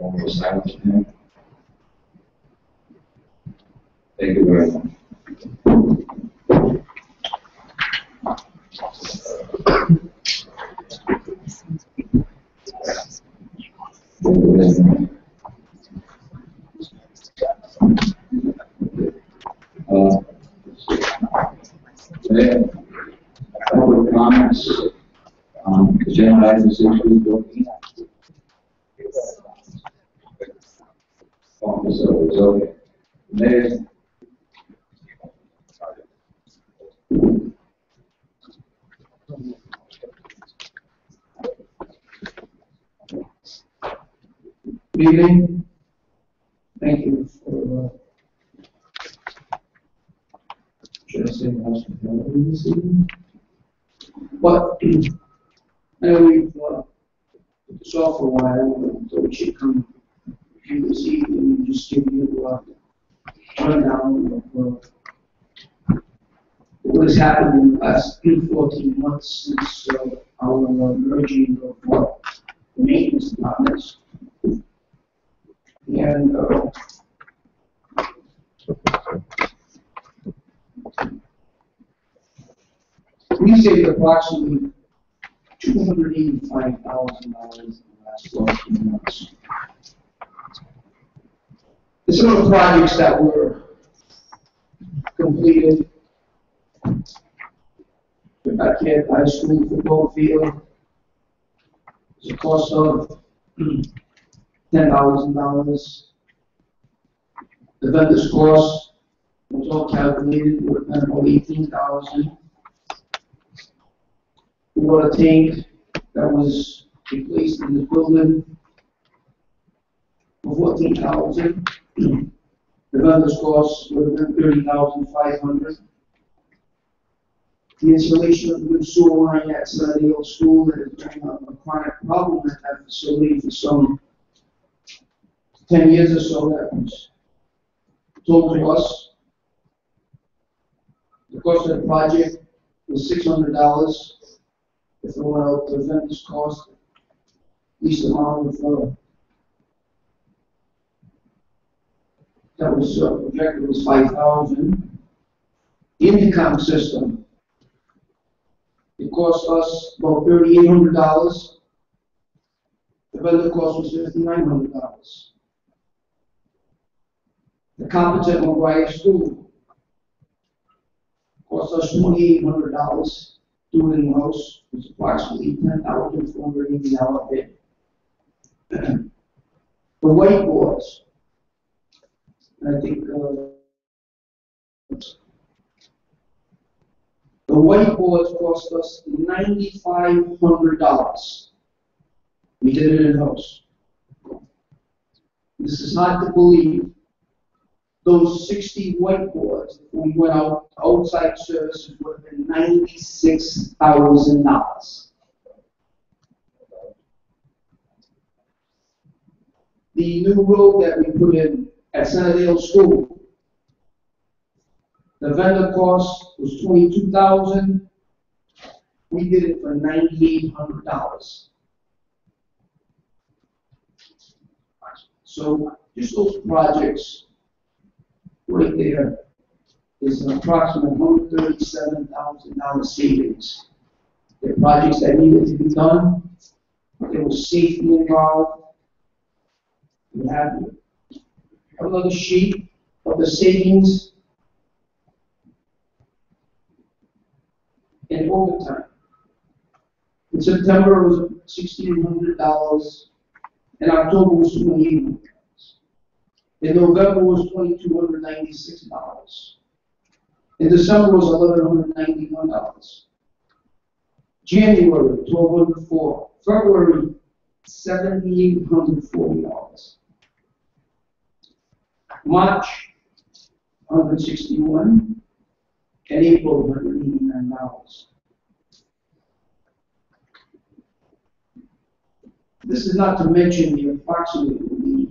moment of silence for him. Thank you very much. A couple of comments on agenda item 6.14. So, Mayor. Good evening. Thank you for should I say hospitality this evening? But I know we've put this off for a while, so we should come here this evening and just give you a rundown of what has happened in the last 14 months since our merging of the maintenance departments. And we saved approximately $285,000 in the last 14 months. And some of the projects that were completed, the Backyard High School football field, was a cost of $10,000. The vendor's cost was all calculated with about $18,000. The water tank that was replaced in the building for $14,000. The vendor's cost would have been $30,500. The installation of the new sewer line at Sept School that has been a chronic problem at that facility for some 10 years or so. That was told to us. The cost of the project was $600. If it went out to the vendor's cost, least amount of that was projected was $5,000. The intercom system, it cost us about $3,800. The vendor cost was $5,900. The competent McGuire School cost us $2,800. Do it in the house was approximately $10,480 bid. The whiteboards, I think the whiteboards cost us $9,500. We did it in house. This is hard to believe. Those 60 whiteboards, if we went out outside services, would have been $96,000. The new road that we put in at Sept School, the vendor cost was $22,000. We did it for $9,800. So just those projects right there is an approximate $137,000 savings. The projects that needed to be done, there was safety involved. We have another sheet of the savings in overtime. In September it was $1,600. In October it was $2,800. In November was $2,296. In December was $1,191. January $1,204. February $7,840. March $161. And April $189. This is not to mention the approximately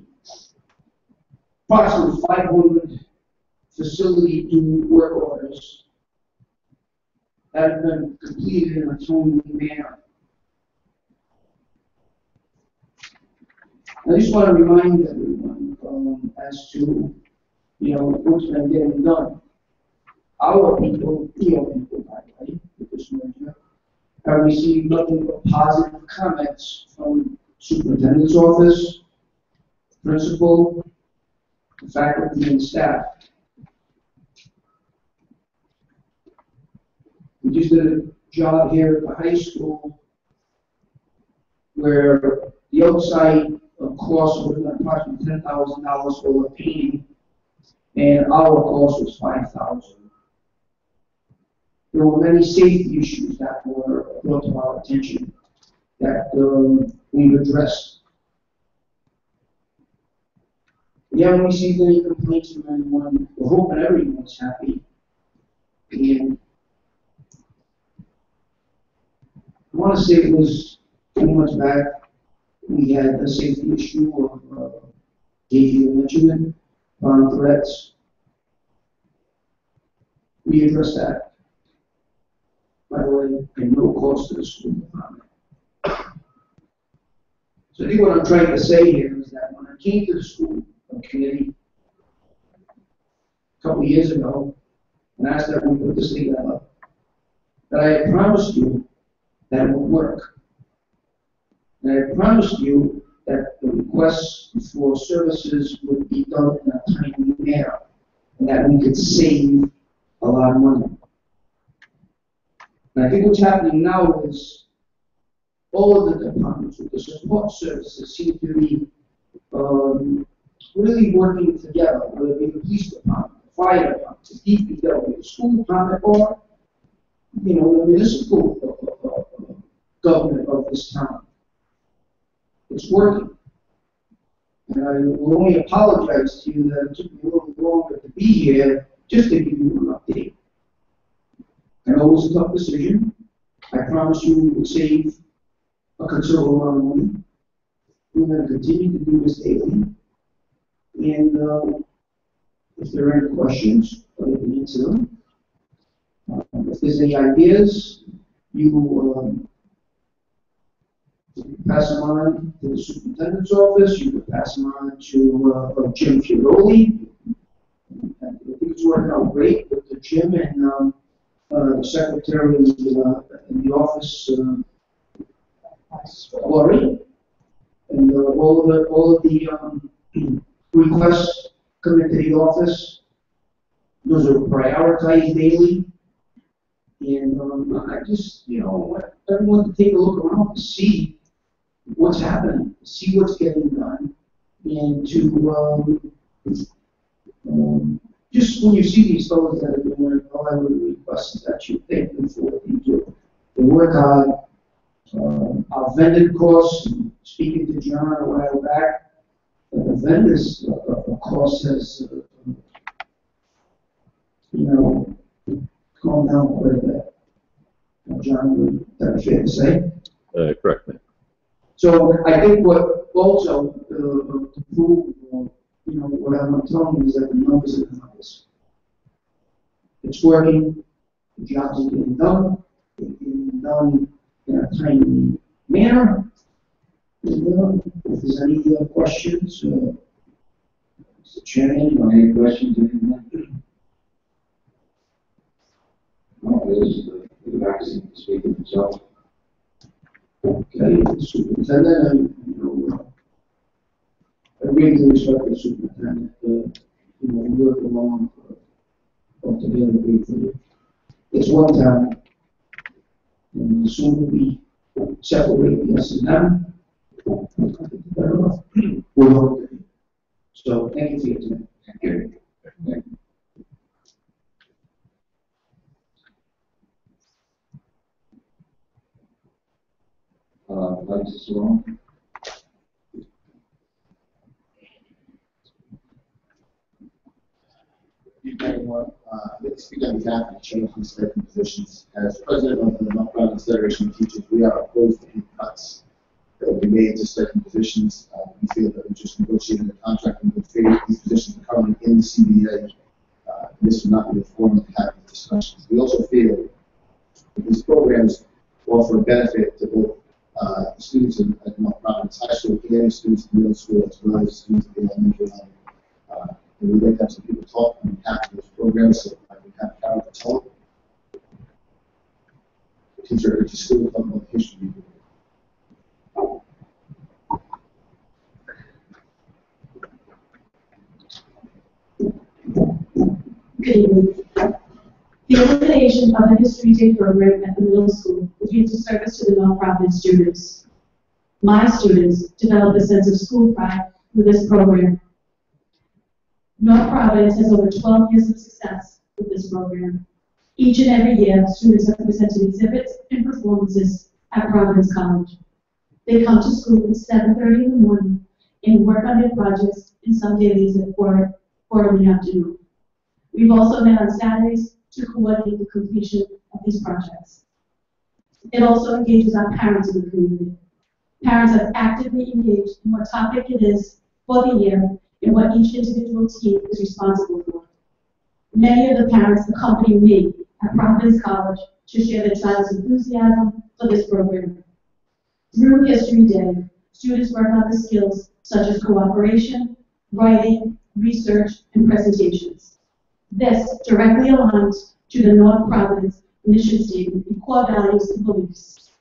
500 facility due work orders that have been completed in a timely manner. I just want to remind everyone as to, what's been getting done. Our people, people, by the way, with this merger, have received nothing but positive comments from superintendent's office, principal, faculty, and staff. We just did a job here at the high school where the outside cost was approximately $10,000 for the painting, and our cost was $5,000. There were many safety issues that were brought to our attention that we've addressed. We haven't received any complaints from anyone. We're hoping everyone's happy. And I want to say it was 2 months back, we had a safety issue of you mentioned it, on threats. We addressed that, by the way, at no cost to the school department. So I think what I'm trying to say here is that when I came to the school committee a couple of years ago and asked that we put this together, that I had promised you that it would work. And I promised you that the requests for services would be done in a timely manner, and that we could save a lot of money. And I think what's happening now is all of the departments with the support services seem to be really working together, whether it be the police department, the fire department, the DPW, the school department, or the municipal government of this town. It's working. And I will only apologize to you that it took me a little longer to be here just to give you an update. I know it was a tough decision. I promise you we will save a considerable amount of money. We're going to continue to do this daily. And if there are any questions, I can answer them. If there's any ideas, you pass them on to the superintendent's office. You can pass them on to Jim Fioroli. I think it's working out great with the Jim and the secretary in the office, Lori. And all of the requests come into the office. Those are prioritized daily. And I just, want everyone to take a look around to see what's happening, see what's getting done, and to just when you see these fellows that are doing it, all I would request is that you thank them for what they do. They work hard. Our vendor costs, speaking to John a while back, the vendors cost has, calmed down quite a bit. John, would that be fair to say? Correct, ma'am. So I think what also to prove, what I'm telling you is that the numbers are the numbers. It's working. The jobs are getting done. They're getting done in a timely manner. And if there's any questions, Mr. Chairman, Any questions? No, the guy seems to speak for himself. okay, the superintendent, I really respect the superintendent. We work along together briefly. It's one town, and the sooner we separate the us and them, the better off we'll hope. So thank you for your time. Thank you. Thank you. Mike Sloan. Anyone, I'd like to speak on behalf of the change in certain positions. As president of the North Carolina Federation of Teachers, we are opposed to any cuts that will be made to certain positions. We feel that we just negotiated a contract in good faith. These positions are currently in the CBA. This will not be a forum to have discussions. We also feel that these programs offer a benefit to both students at North Providence High School and students in middle school as well as students at the elementary level. And we'd like to have some people talk on behalf of those programs, so I can have Carol Patel, the teacher at each school, talk about the history. Good evening. The elimination of the History Day program at the middle school would be a disservice to the North Providence students. My students develop a sense of school pride through this program. North Providence has over 12 years of success with this program. Each and every year, students have presented exhibits and performances at Providence College. They come to school at 7:30 in the morning and work on their projects, and some days at 4 in the afternoon. We've also met on Saturdays to coordinate the completion of these projects. It also engages our parents in the community. Parents have actively engaged in what topic it is for the year and what each individual team is responsible for. Many of the parents accompany me at Providence College to share their child's enthusiasm for this program. Through History Day, students work on the skills such as cooperation, writing, research, and presentations. This directly aligns to the North Providence mission statement and core values and beliefs.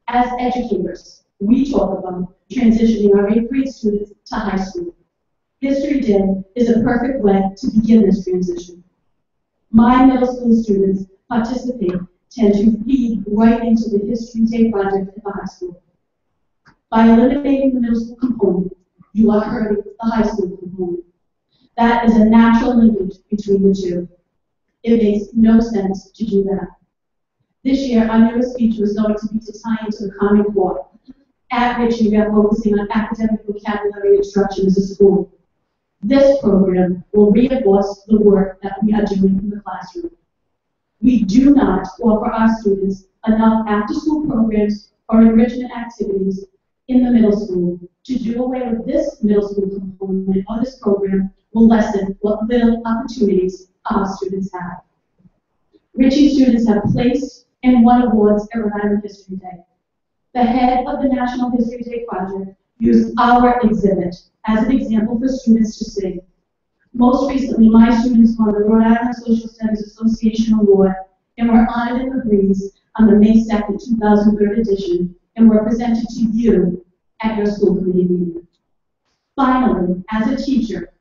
As educators, we talk about transitioning our 8th grade students to high school. History Day is a perfect way to begin this transition. My middle school students tend to feed right into the History Day project at the high school. By eliminating the middle school component, you are hurting the high school component. That is a natural linkage between the two. It makes no sense to do that. This year, our newest feature is going to be to tie into the Common Core, at which we are focusing on academic vocabulary instruction as a school. This program will reinforce the work that we are doing in the classroom. We do not offer our students enough after-school programs or enrichment activities in the middle school. To do away with this middle school component of this program will lessen what little opportunities our students have. Ritchie students have placed and won awards at Rhode Island History Day. The head of the National History Day project used our exhibit as an example for students to see. Most recently, my students won the Rhode Island Social Studies Association Award and were honored in the breeze on the May 2nd, 2003 edition, and were presented to you at your school committee meeting. Finally, as a teacher,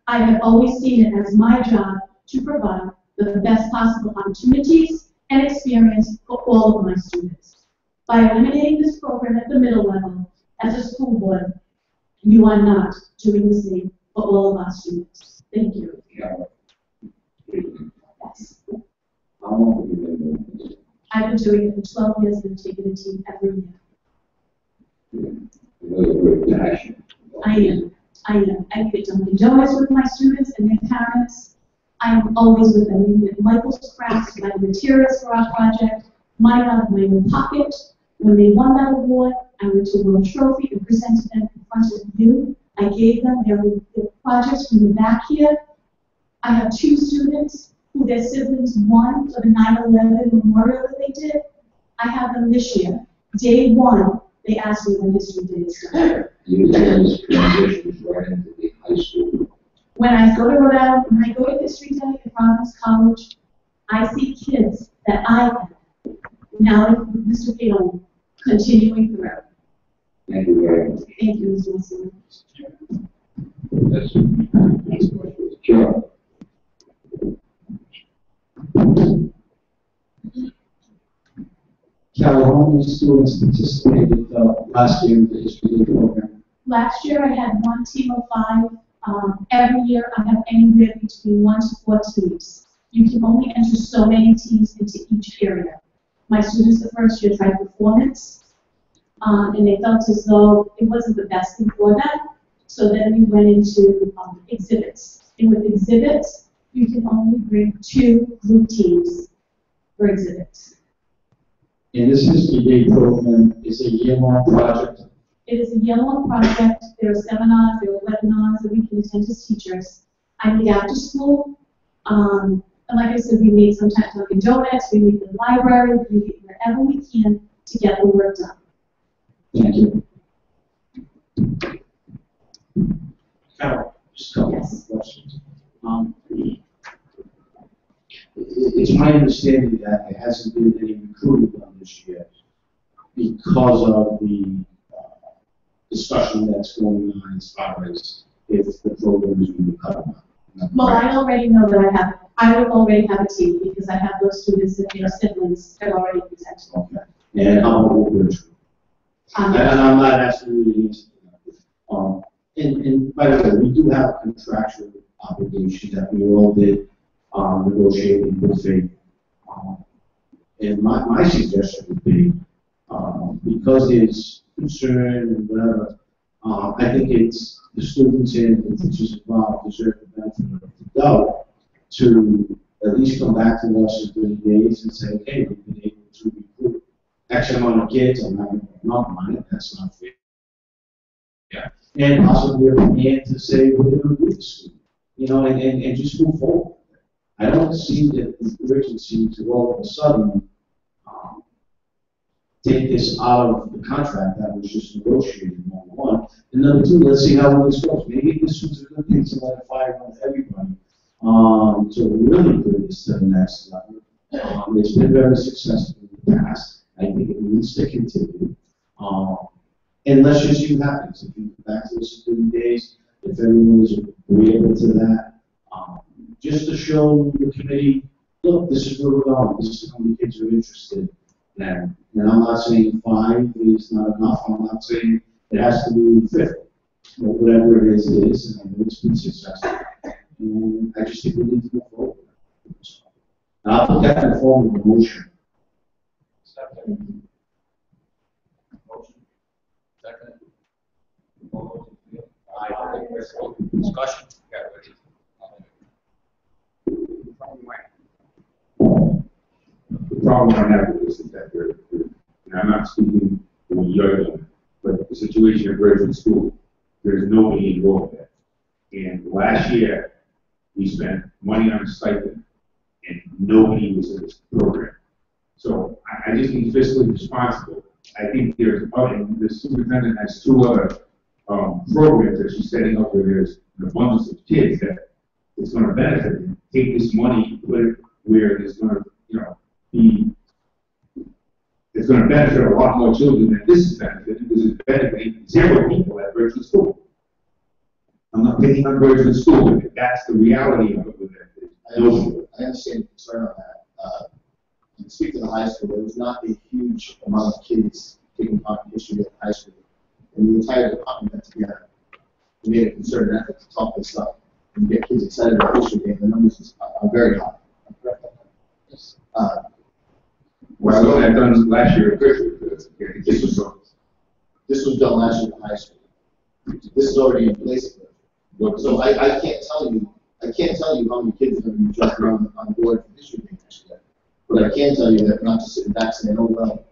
I have always seen it as my job to provide the best possible opportunities and experience for all of my students. By eliminating this program at the middle level, as a school board, you are not doing the same for all of our students. Thank you. Yes. How long have you been doing this? I've been doing it for 12 years and I've taken a team every year. Really passion. I am. I get Dunkin' Donuts with my students and their parents. I'm always with them. We get Michael's crafts, my materials for our project, money out of my own pocket. When they won that award, I went to World Trophy and presented them in front of you. I gave them their projects from the back here. I have 2 students who their siblings won for the 9/11 memorial that they did. I have them this year. Day 1, they asked me when History Day is done. You guys transitions right into the high school. When I go to Rhode Island, when I go to History Day at Providence College, I see kids that I had. Now with Mr. Paone, continuing through. Thank you very much. Thank you, Mr. Wilson. That's next question. Sure. Carol, how many students participated last year in the History Day program? Last year I had 1 team of 5. Every year I have anywhere between 1 to 4 teams. You can only enter so many teams into each area. My students the first year tried performance, and they felt as though it wasn't the best thing for them. So then we went into exhibits. And with exhibits, you can only bring 2 group teams for exhibits. And this History Day program is a year-long project. It is a year-long project. There are seminars, there are webinars that we can attend as teachers. I meet after school. And like I said, we meet sometimes Dunkin' Donuts, we meet in the library, we meet wherever we can to get the work done. Thank you. Carol, just a couple Yes. of questions. It's my understanding that there hasn't been any recruiting done this year because of the discussion that's going on as far as if the program is going to be cut or not. Well, I already know that I will already have a team because I have those students and their siblings that are already presented. Okay. And how about what we're doing? And I'm not asking you to answer that. And by the way, we do have contractual obligations that we all did negotiate in good faith. And my suggestion would be, because there's concern and whatever, I think it's the students and the teachers involved deserve the benefit of the doubt to at least come back to us in 30 days and say, okay, we've been able to recruit X amount of kids. I'm not going to not mind, that's not fair. Yeah. And possibly a plan to say what they're going to do with the school, you know, and just move forward. I don't see the urgency to all of a sudden take this out of the contract that was just negotiated, number one. And number two, let's see how this goes. Maybe this was a good thing to let fire with everybody. To really bring this to the next level. It's been very successful in the past. I think it needs to continue. And let's just see what happens. If you go back to this in 30 days, if everyone is agreeable to that, just to show the committee, look, this is where we're going. This is how many kids are interested. And I'm not saying 5 is not enough. I'm not saying it has to be 50. But whatever it is, and I know it's been successful. And I just think we need to move forward. And I'll put that in the form of a motion. Second. Motion. Second. All those in favor? Aye. Discussion? The problem I have with this is that and I'm not speaking to your young, but the situation at graduate school, there's nobody enrolled there. And last year, we spent money on a stipend, and nobody was in this program. So I just need fiscally responsible. I think there's, the superintendent has 2 other programs that she's setting up where there's an abundance of kids that it's going to benefit them. Take this money, put it where it's going to, it's going to benefit a lot more children than this is benefiting, because it's benefiting 0 people at graduate school. I'm not picking on graduate school, but that's the reality of it with it. I understand the concern on that. To speak to the high school, there was not a huge amount of kids taking part in history at high school. And the entire department got together and made a concerted effort to talk this up and get kids excited about history day. The numbers are very high. Well, that done last year at graduate. This was done last year at high school. This is already in place. So I can't tell you how many kids are going to be jumping on board for history day next year. But I can tell you that we're not just sitting back saying, oh well.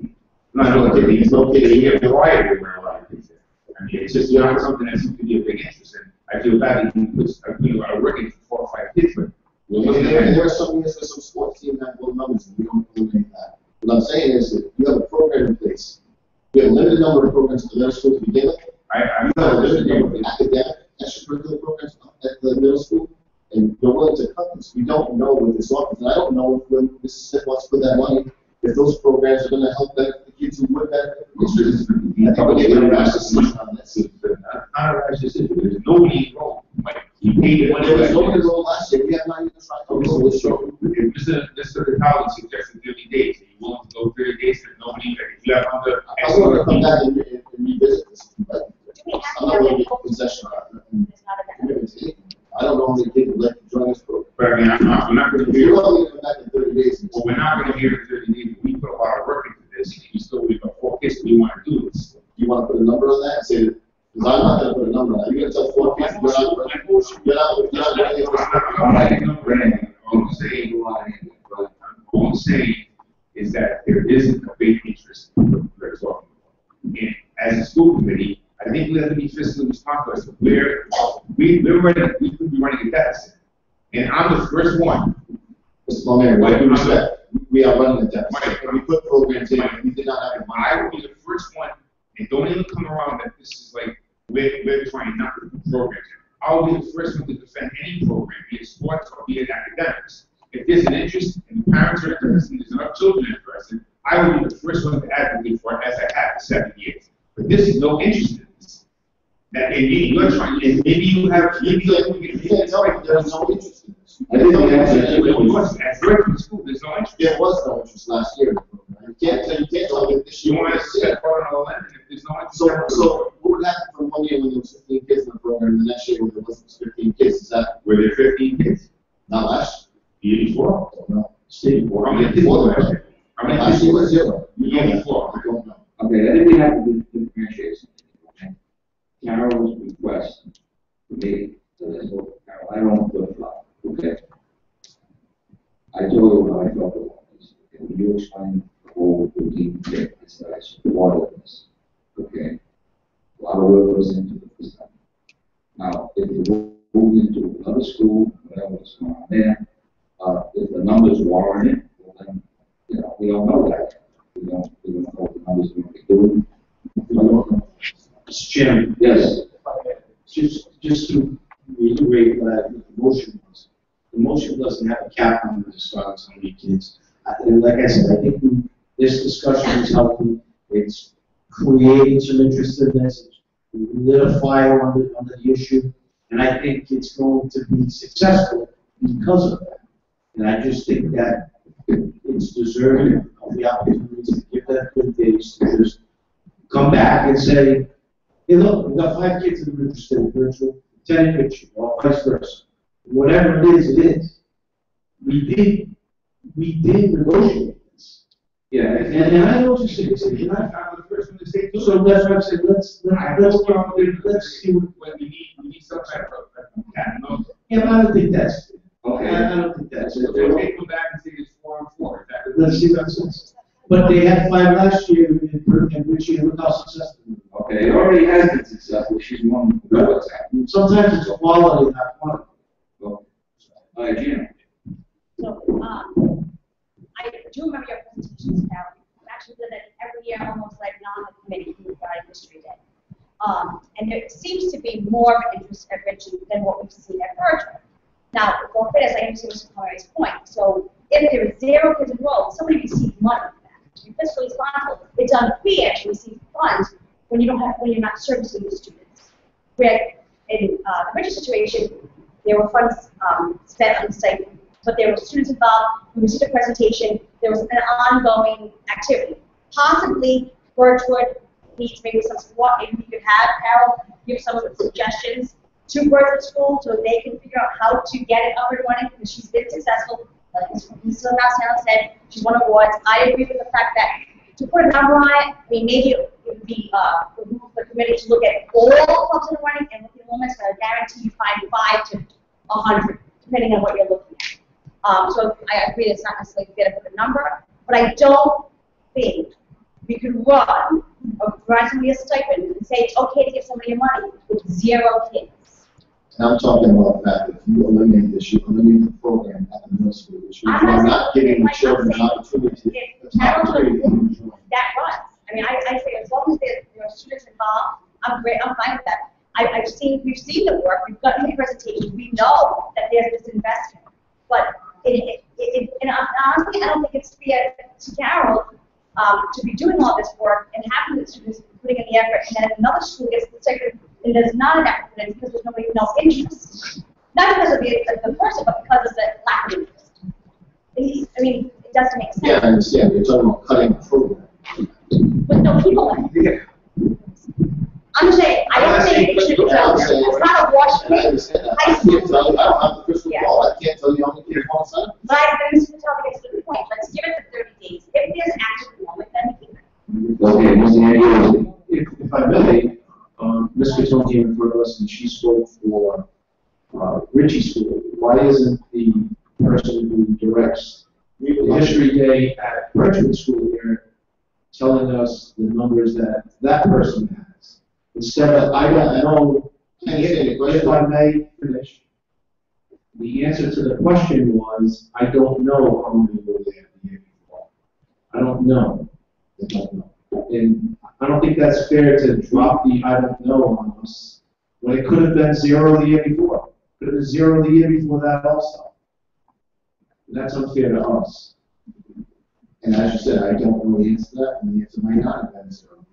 No, he's located here in Hawaii where a lot of kids there. I mean, it's just not something that seems to be a big interest in. I feel bad that he puts a lot of work into 4 or 5 kids, but we're looking at there are some years where some sports teams have low numbers and we don't eliminate that. What I'm saying is that you have a program in place. You have a limited number of programs at the middle school to begin with. I You have a limited number of academic extracurricular programs at the middle school, and you're willing to cut this. We don't know what this offers, and I don't know if when Mrs. Smith wants to put that money, if those programs are going to help benefit the kids who would benefit from history. I think we're getting a rash decision on this. Not a rash decision. There's nobody enrolled. He paid the money. There was nobody enrolled last year. We have not even tried to enroll this year. Mr. Collins suggested 30 days. Are you willing to go 30 days and nobody, if you have under I want to come back and revisit this, but I'm not going to get possession of it. I don't know how many kids would like to join this program. But I mean, I'm not going to You're hear. only going to come back in 30 days. Well, we're not going to hear in 30 days. We put a lot of work into this, and we've got 4 kids. We want to do this. Do you want to put a number on that and say that? Because I'm not going to put a number on that. You're going to tell 4 kids you're not ready for this program. All I'm saying is that there isn't a big interest in what we're talking about. And as a school committee, I think we have to be fiscally responsible. We're ready, we could be running a deficit. And I'm the first one. Mr. Palmieri, with due respect, we are running a deficit. We put programs in, and we did not have the money. I will be the first one, And don't even come around that this is like, we're trying not to do programs. I'll be the first one to defend any program, be it sports or be it academics. If there's an interest and the parents are interested, there's enough children interested, I will be the first one to advocate for it as I have for 7 years. But this is no interest in this. That maybe you're trying, and maybe you have, maybe You can't tell me there's no interest in this. I think we have at Berkeley School, there's no interest. There was no interest last year. You can't tell me this You year. want to set part on the line, and if there's no interest. So what would happen from one year when there was 15 kids in the program, and the next year when there wasn't 15 kids? Is that Were there 15 kids? not last The year before? year? No. Steve, How many kids were there? How many Last kids year were was there? zero. The year before? I don't know. Okay, I think we have to differentiate something, okay? Carol's request for me, Carol, I don't flip flop, okay? I told you how I felt about this, okay? When you explained the whole routine thing, I said I supported this, okay? A lot of work goes into this stuff. Now, if you move into another school, whatever's going on there, if the numbers warrant it, well, then, you know, we don't know that. We don't know what the numbers are going to be doing. We don't know. Mr. Chairman, Yes. just to reiterate what I think the motion was. The motion doesn't have a cap on it as far as how many kids. And like I said, I think this discussion is healthy. It's creating some interest in this. It's lit a fire on the issue. And I think it's going to be successful because of that. And I just think that it's deserving of the opportunity to give that good days to just come back and say, hey, look, we've got 5 kids that are interested in virtual, 10 in picture, or vice versa. Whatever it is, it is. We did negotiate this. Yeah. And I know what you're saying, and I'm the first one to say, so that's what I'm saying, let's see what, When we need some kind of, no. yeah, I don't think that's, Okay. I don't think that's it. So they come back and say it's 4 and 4, is that? Let's see what it says. But they had 5 last year, and Richie, and look how successful. Okay, it already has been successful, she's won the what's happening. Sometimes it's quality, not quantity. All right, Gina. So, I do remember your presentations, Carol. You actually did it every year, almost like on the committee regarding History Day. And there seems to be more of an interest at Richie than what we've seen at Berkeley. Now, for fairness, I understand Mr. Conway's point. So, if there is 0 kids enrolled, somebody receives money for that. To be fiscally responsible, it's unfair to receive funds when you're not servicing the students. Where in the Richie situation, there were funds spent on the site, but there were students involved. We received a presentation. There was an ongoing activity. Possibly, Birchwood needs maybe some support. Maybe we could have Carol give some of the suggestions to Birchwood School so they can figure out how to get it up and running, because she's been successful. Like Mrs. Rousseau said, she's won awards. I agree with the fact that to put a number on it, I mean, maybe it would be the committee to look at all clubs in the running and with the enrollments, but I guarantee you find 5 to 100, depending on what you're looking at. So I agree it's not necessarily fair to put a number, but I don't think we could run or provide somebody a stipend and say it's okay to give somebody money with 0 kids. And I'm talking about the fact that if you eliminate this, you eliminate the program at the middle school, which means you're not giving the children an opportunity. That runs. I mean, I say as long as there are students involved, I'm fine with that. We've seen the work, we've gotten the presentation, we know that there's this investment. But honestly, I don't think it's fair to Carol to be doing all this work and having the students putting in the effort, and then if another school gets the second and there's not an effort, and because there's nobody else interest. Not because of the person, but because of the lack of interest. I mean, it doesn't make sense. Yeah, I understand. You're talking about cutting the program. With no people in it. I'm just saying, I don't think it should be done. It's not a wash. I understand that. I can't tell you, I don't have the crystal ball. I can't tell you how many kids want to sign up. But Mr. Patel gets to the point. Let's give it the 30 days. If there's an active enrollment, then we can. Okay, Mr. Andrews. If I may, Ms. Catone came in front of us and she spoke for Ritchie School. Why isn't the person who directs the History Day at Birchwood School here telling us the numbers that that person has? Instead of, I don't know, if I may finish. The answer to the question was, I don't know how many were there the year before. I don't know. I don't know. And I don't think that's fair to drop the I don't know on us when it could have been 0 the year before. Could have been 0 the year before that also. And that's unfair to us. And as you said, I don't know the answer to that, and the answer might not have been 0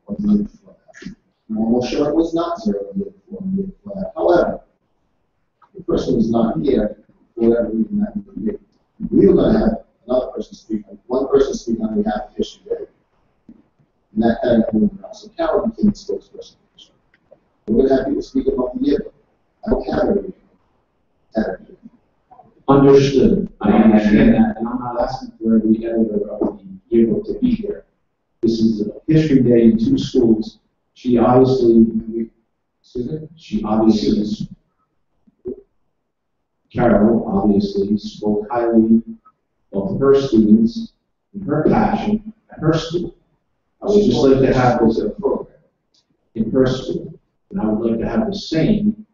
or the year before that. I'm almost sure it was not 0 the year before and the year before that. However, the person was not here for whatever reason that may be. We were going to have another person speak, one person speak on behalf of History Day. And that kind of moved around. So Carol became the spokesperson. We're going to have people speak about the yearbook. I don't have everything. Understood. I understand that, and I'm not asking for every editor of the yearbook to be here. This is a History Day in 2 schools. She obviously, Carol obviously spoke highly of her students and her passion at her school. I would just like to have this program in her school, and I would like to have the same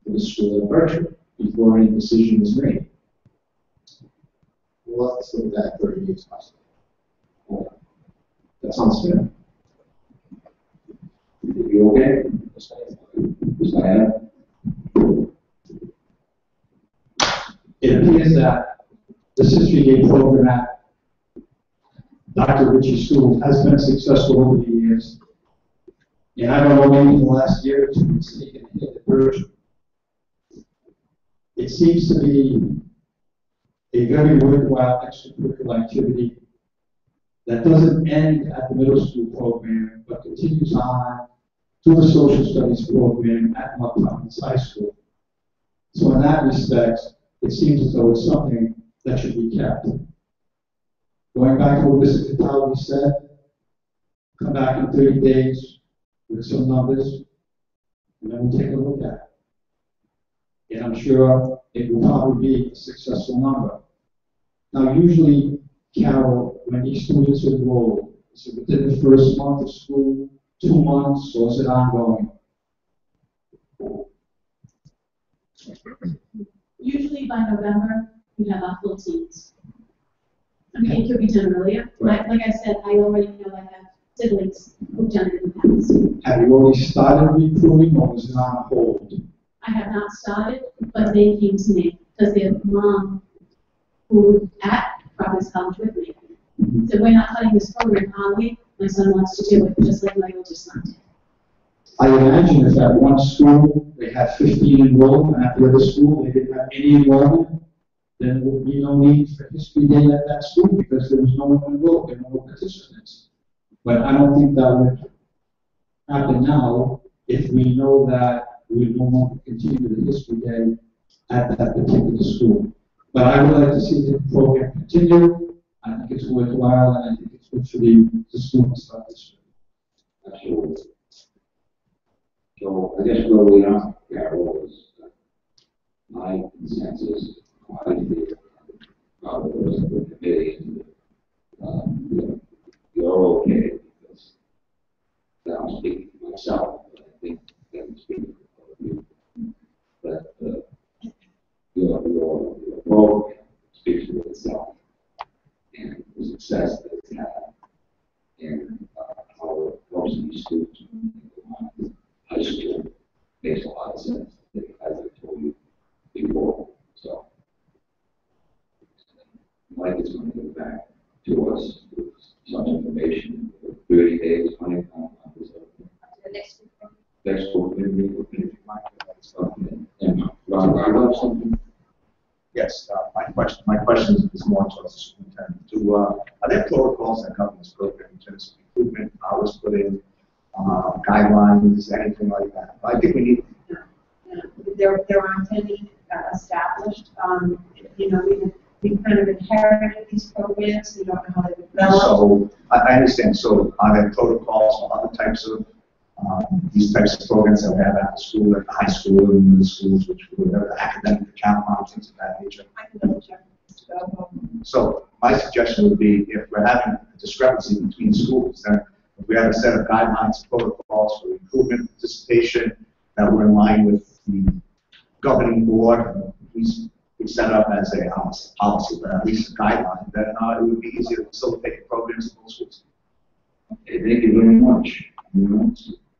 for the school at Berkshire before any decision is made. We'll have to look at that 30 days possible. That sounds fair. You okay? Ms. Diana? It appears that the History Day program at Dr. Ritchie's school has been successful over the years. And I don't know, maybe in the last year or two, it's taken a hit at Berkshire. It seems to be a very worthwhile extracurricular activity that doesn't end at the middle school program, but continues on to the social studies program at North Providence High School. So in that respect, it seems as though it's something that should be kept. Going back to what Mr. Cataldi said, come back in 30 days with some numbers, and then we'll take a look at it. And I'm sure it will probably be a successful number. Now, usually, Carol, when these students enroll, is it within the first month of school, 2 months, or is it ongoing? Usually by November, we have our full teams. I mean, it could be done earlier. Like I said, I already know I have siblings who've done it in the past. Have you already started recruiting, or is it on hold? I have not started, but they came to me because their mom, who was at Providence College with me, said, we're not cutting this program, are we? My son wants to do it, just like my older son did. I imagine if at one school they had 15 enrolled, and at the other school they didn't have any enrollment, then there would be no need for History Day at that school because there was no one enrolled, there were no participants. But I don't think that would happen now if we know that we no longer continue the History Day at that particular school. But I would like to see the program continue. I think it's worthwhile, and I think it's good for the students of this. Absolutely. So I guess where we are, Carol, is my consensus, I think, the rest of the committee, you're okay, because I'm speaking for myself, but I think that I'm speaking for you. But your program speaks for itself, and the success that it's had, and how it helps these students high school makes a lot of sense, as I told you before. So, Mike is going to go back to us with some information. 30 days, Mike, on this. The next week. Next week, maybe we'll finish Mike. And Ron, I love something. Yes, my question is more towards the superintendent. Are there protocols that govern this program in terms of improvement, hours put in, guidelines, anything like that? I think we need. There aren't any established. We kind of inherited these programs. We don't know how they develop. So I understand. So are there protocols for other types of these types of programs that we have after school, at the high school and the schools, which we have the academic account things of that nature? I can double check. So my suggestion would be, if we're having a discrepancy between schools, then if we have a set of guidelines, protocols for improvement, participation, that we're in line with the governing board, we set up as a policy, but at least a guideline, then it would be easier to facilitate programs in those schools. Okay, thank you very much. You know,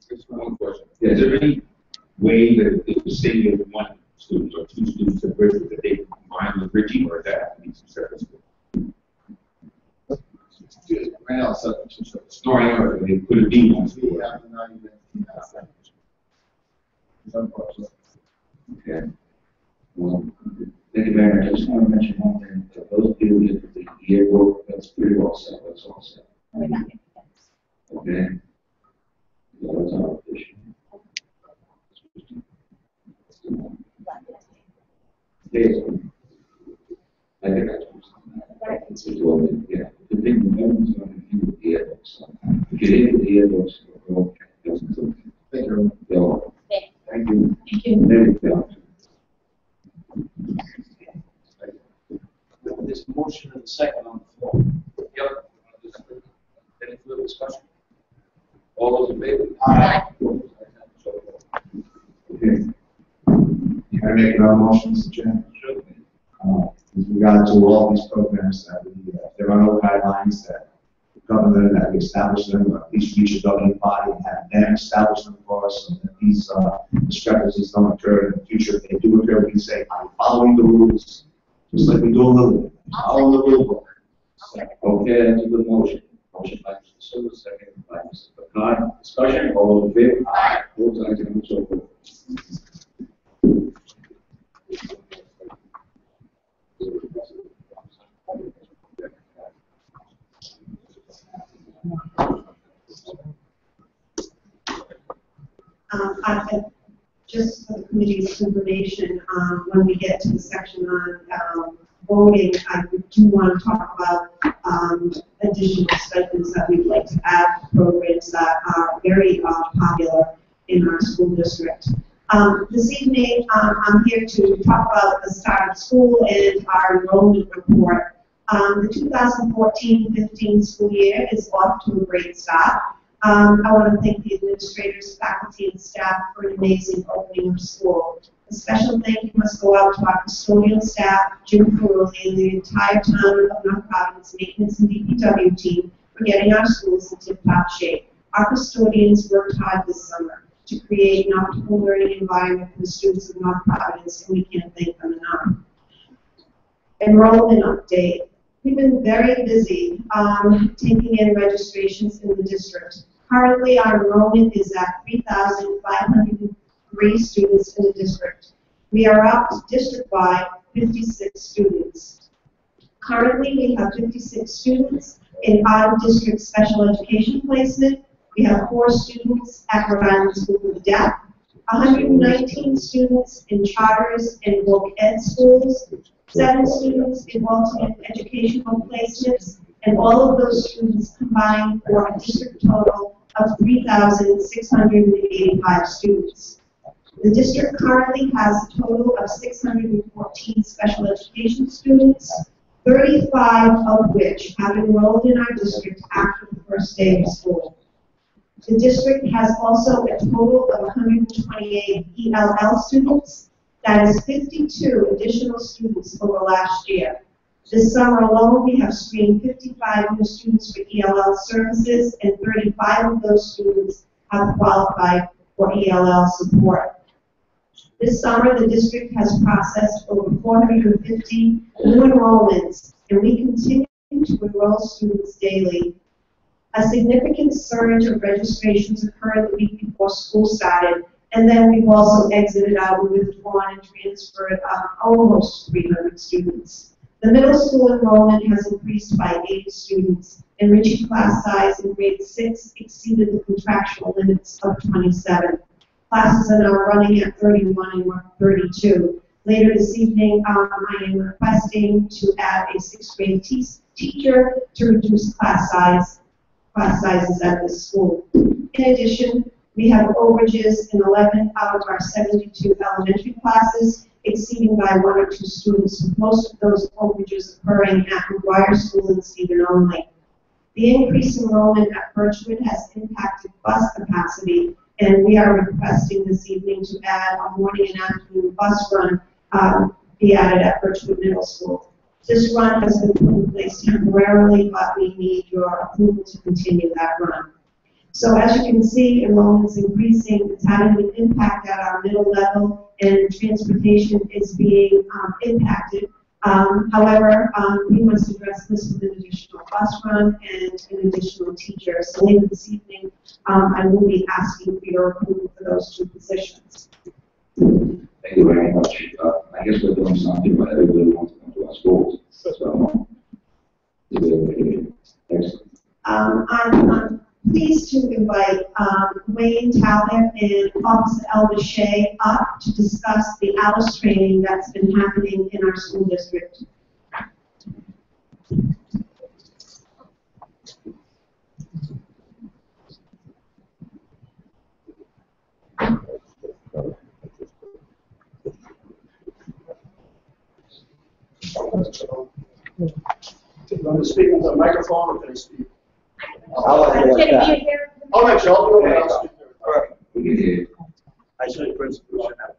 Just one question. Is there any way that if the city of one student or two students at Bridgewood that they can combine with Ritchie, or is that have to be two separate schools? Right now, it's up to two separate. No, I know, they could it be one We school? have an argument in that sense. It's unfortunate. okay. Thank you very much. I just want to mention one thing. That those people that did the yearbook, that's pretty well set. That's all set. We're not making sense. Okay? Yeah, that's our issue. Okay, so I think that's What I can see. well, yeah. The thing, the government's going to do with the yearbooks. If you did the yearbooks, well, doesn't do it. Thank you. So, thank you. Thank you. There you go. There's a motion and a second on the floor. Yep. Any further discussion? All those in favor? Aye. Okay. Can I make another motion, Mr. Chairman? Sure. With regard to all these programs that we, there are no guidelines that govern them, that we establish them, or at least we should governing body and have them establish them for us, so that these discrepancies don't occur in the future. If they do occur, we can say, I'm following the rules, just like we do a little bit. Follow the rule book. Okay, that's a good motion. Motion by Mr. Silver, second by Mr. Picard. Discussion, all those in favor? Aye. Both sides, and so forth. Just for the committee's information, when we get to the section on voting, I do want to talk about additional stipends that we'd like to add to programs that are very popular in our school district. This evening, I'm here to talk about the start of school and our enrollment report. The 2014-15 school year is off to a great start. I want to thank the administrators, faculty, and staff for an amazing opening of school. A special thank you must go out to our custodial staff, Jim Carulli, and the entire town of North Providence maintenance and DPW team for getting our schools in tip-top shape. Our custodians worked hard this summer to create an optimal learning environment for the students of North Providence, and we can't thank them enough. Enrollment update. We've been very busy taking in registrations in the district. Currently, our enrollment is at 3,503 students in the district. We are up district-wide 56 students. Currently, we have 56 students in out-of-district special education placement. We have 4 students at Rhode Island School for the Deaf, 119 students in charters and voc ed schools, 7 students in alternate educational placements, and all of those students combined for a district total of 3,685 students. The district currently has a total of 614 special education students, 35 of which have enrolled in our district after the first day of school. The district has also a total of 128 ELL students. That is 52 additional students over last year. This summer alone, we have screened 55 new students for ELL services, and 35 of those students have qualified for ELL support. This summer, the district has processed over 450 new enrollments, and we continue to enroll students daily. A significant surge of registrations occurred the week before school started, and then we've also exited out and withdrawn and transferred almost 300 students. The middle school enrollment has increased by 80 students, and Ritchie class size in grade 6 exceeded the contractual limits of 27. Classes are now running at 31 and 32. Later this evening, I am requesting to add a 6th grade teacher to reduce class sizes at this school. In addition, we have overages in 11 out of our 72 elementary classes, exceeding by 1 or 2 students, with most of those overages occurring at McGuire School and Stephen only. The increased enrollment at Birchwood has impacted bus capacity, and we are requesting this evening to add a morning and afternoon bus run be added at Birchwood Middle School. This run has been put in place temporarily, but we need your approval to continue that run. So as you can see, enrollment's increasing, it's having an impact at our middle level, and transportation is being impacted. However, we must address this with an additional bus run and an additional teacher. So later this evening, I will be asking for your approval for those two positions. Thank you very much. I guess we're doing something, but everybody wants to come to our schools. So, excellent. I'm pleased to invite Wayne Talbot and Officer Elder Shea up to discuss the ALICE training that's been happening in our school district. Want to speak into the microphone or can I speak? All right, All right, Joe, go ahead. I'll speak. All right. We can hear you. I should principal should have.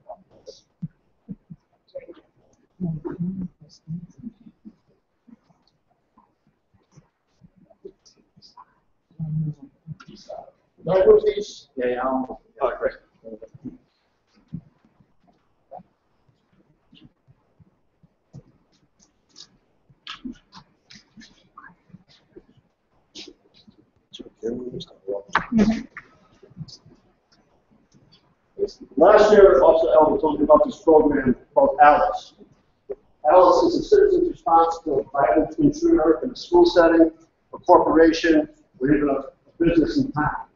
Do I move these? Yeah, all right, great. Last year, Officer Elder told me about this program called ALICE. ALICE is a citizen's response to a violent intruder in a school setting, a corporation, or even a business in town.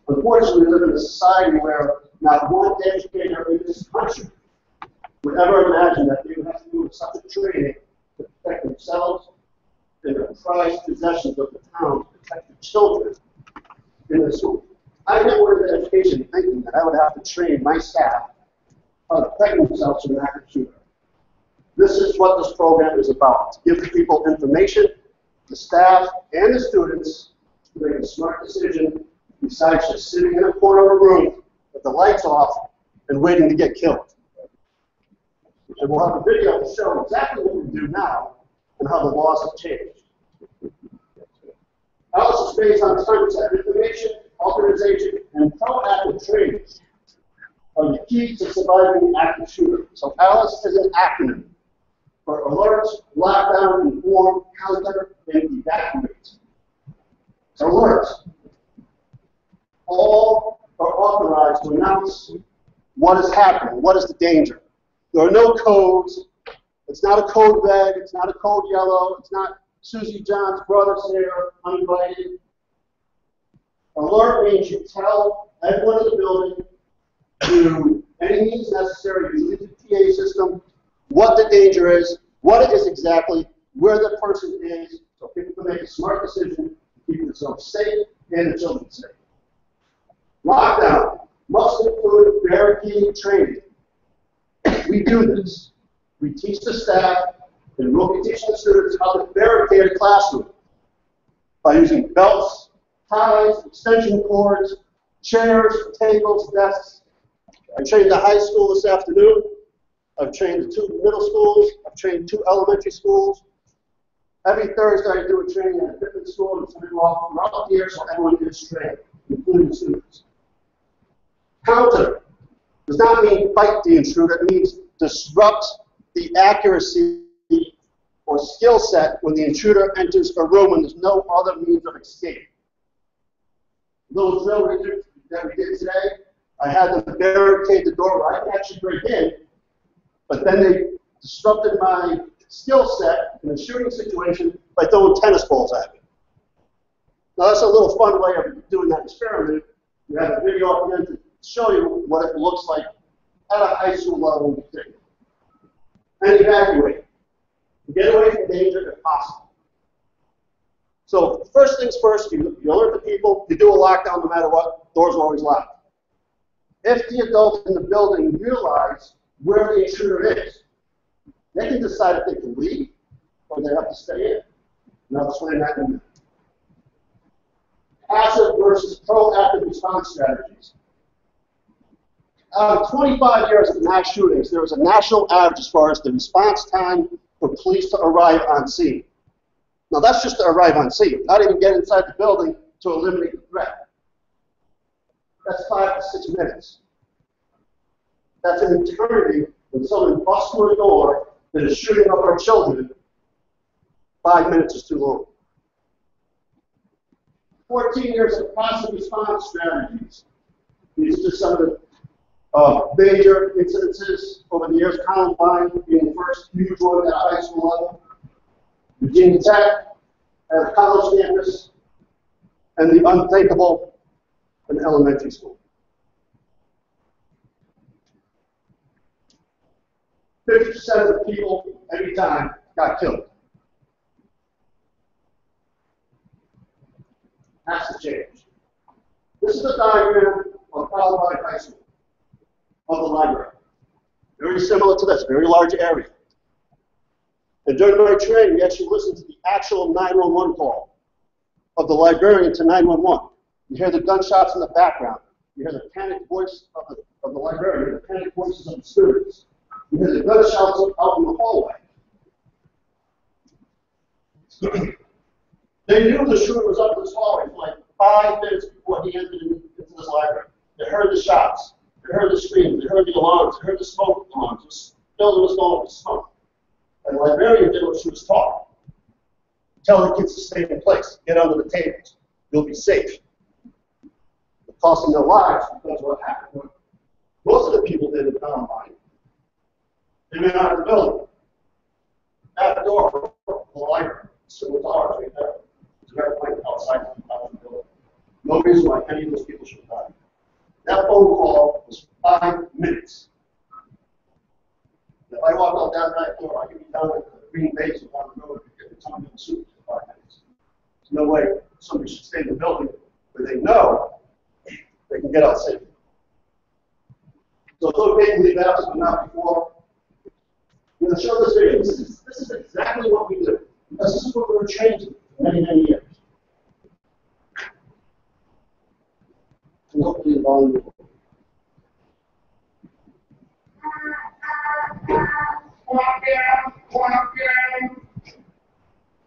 Unfortunately, we live in a society where not one educator in this country would ever imagine that they would have to do such a training to protect themselves and their prized possessions of the town, to protect the children in the school. I never went into education thinking that I would have to train my staff how to protect themselves from an active shooter. This is what this program is about, to give people information, the staff and the students, to make a smart decision besides just sitting in a corner of a room with the lights off and waiting to get killed. And we'll have a video to show exactly what we do now and how the laws have changed. ALICE is based on terms that information, organization, and proactive training are the key to surviving the active shooter. So ALICE is an acronym for Alert, Lockdown, Inform, Counter, and Evacuate. Alert. All are authorized to announce what is happening, what is the danger. There are no codes. It's not a code red, it's not a code yellow, it's not Susie John's brother's there, uninvited. Alert means you tell everyone in the building, through any means necessary, usually the PA system, what the danger is, what it is exactly, where the person is, so people can make a smart decision to keep themselves safe and the children safe. Lockdown must include barricade training. We do this. We teach the staff, and we'll be teaching the students how to barricade a classroom by using belts, ties, extension cords, chairs, tables, desks. I trained the high school this afternoon. I've trained the 2 middle schools. I've trained 2 elementary schools. Every Thursday I do a training at a different school, and it's going to go off throughout the year so everyone gets trained, including the students. Counter does not mean fight the intruder. It means disrupt the accuracy or skill set when the intruder enters a room and there's no other means of escape. Little drill that we did today, I had them barricade the door where I could actually break in, but then they disrupted my skill set in a shooting situation by throwing tennis balls at me. Now that's a little fun way of doing that experiment. We have a video up here to show you what it looks like at a high school level in particular. And evacuate. Get away from danger if possible. So first things first, you alert the people, you do a lockdown no matter what, doors are always locked. If the adults in the building realize where the intruder is, they can decide if they can leave or they have to stay in. And I'll explain that in a minute. Passive versus proactive response strategies. Out of 25 years of mass shootings, there was a national average as far as the response time for police to arrive on scene. Now that's just to arrive on scene, not even get inside the building to eliminate the threat. That's 5 to 6 minutes. That's an eternity when someone busts through a door that is shooting up our children. 5 minutes is too long. 14 years of passive response strategies. These are just some of the major incidences over the years. Columbine being the first huge one at a high school level. Virginia Tech at a college campus. And the unthinkable in elementary school. 50% of the people every time got killed. Has to change. This is a diagram of Colorado High School, of the library. Very similar to this, very large area. And during my training, we actually listened to the actual 911 call of the librarian to 911. You hear the gunshots in the background. You hear the panicked voice of the librarian. You hear the panicked voices of the students. You hear the gunshots out in the hallway. They knew the shooter was up in this hallway for like 5 minutes before he entered into this library. They heard the shots. They heard the screams. They heard the alarms. They heard the smoke alarms. The building was going with smoke. And the librarian did what she was taught. Tell the kids to stay in place. Get under the tables. You'll be safe. It cost them their lives because of what happened. Most of the people did in Columbine. They ran out of the building. At the door of the library. So it's ours right there. It's right outside the building. No reason why any of those people should die. That phone call was 5 minutes. If I walk out that back door, I can be down at the green base on the road and get the time in the suit for 5 minutes. There's no way somebody should stay in the building where they know they can get out safely. So it's okay to leave after, but not before. I'm going to show this video. This is exactly what we do. Because this is what we were trained to for many, many years. And hopefully the volume will.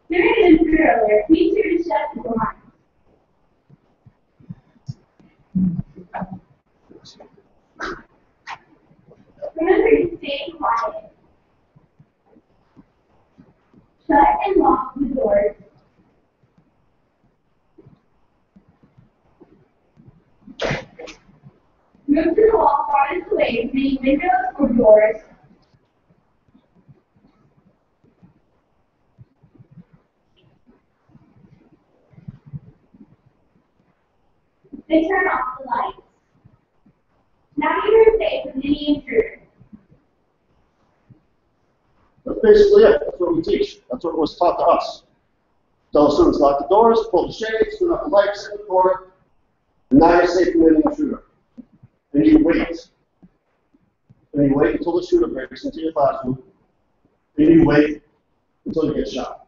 During an earlier, be sure to shut the door. Remember to stay quiet. Shut and lock the doors. Move to the wall farthest away from any windows or doors. Then turn off the lights. Now you're safe from any intruder. That's basically it. That's what we teach. That's what was taught to us. Tell the students lock the doors, pull the shades, turn off the lights, sit in the court, and now you're safe from any intruder. And you wait. And you wait until the shooter breaks into your classroom. And you wait until you get shot.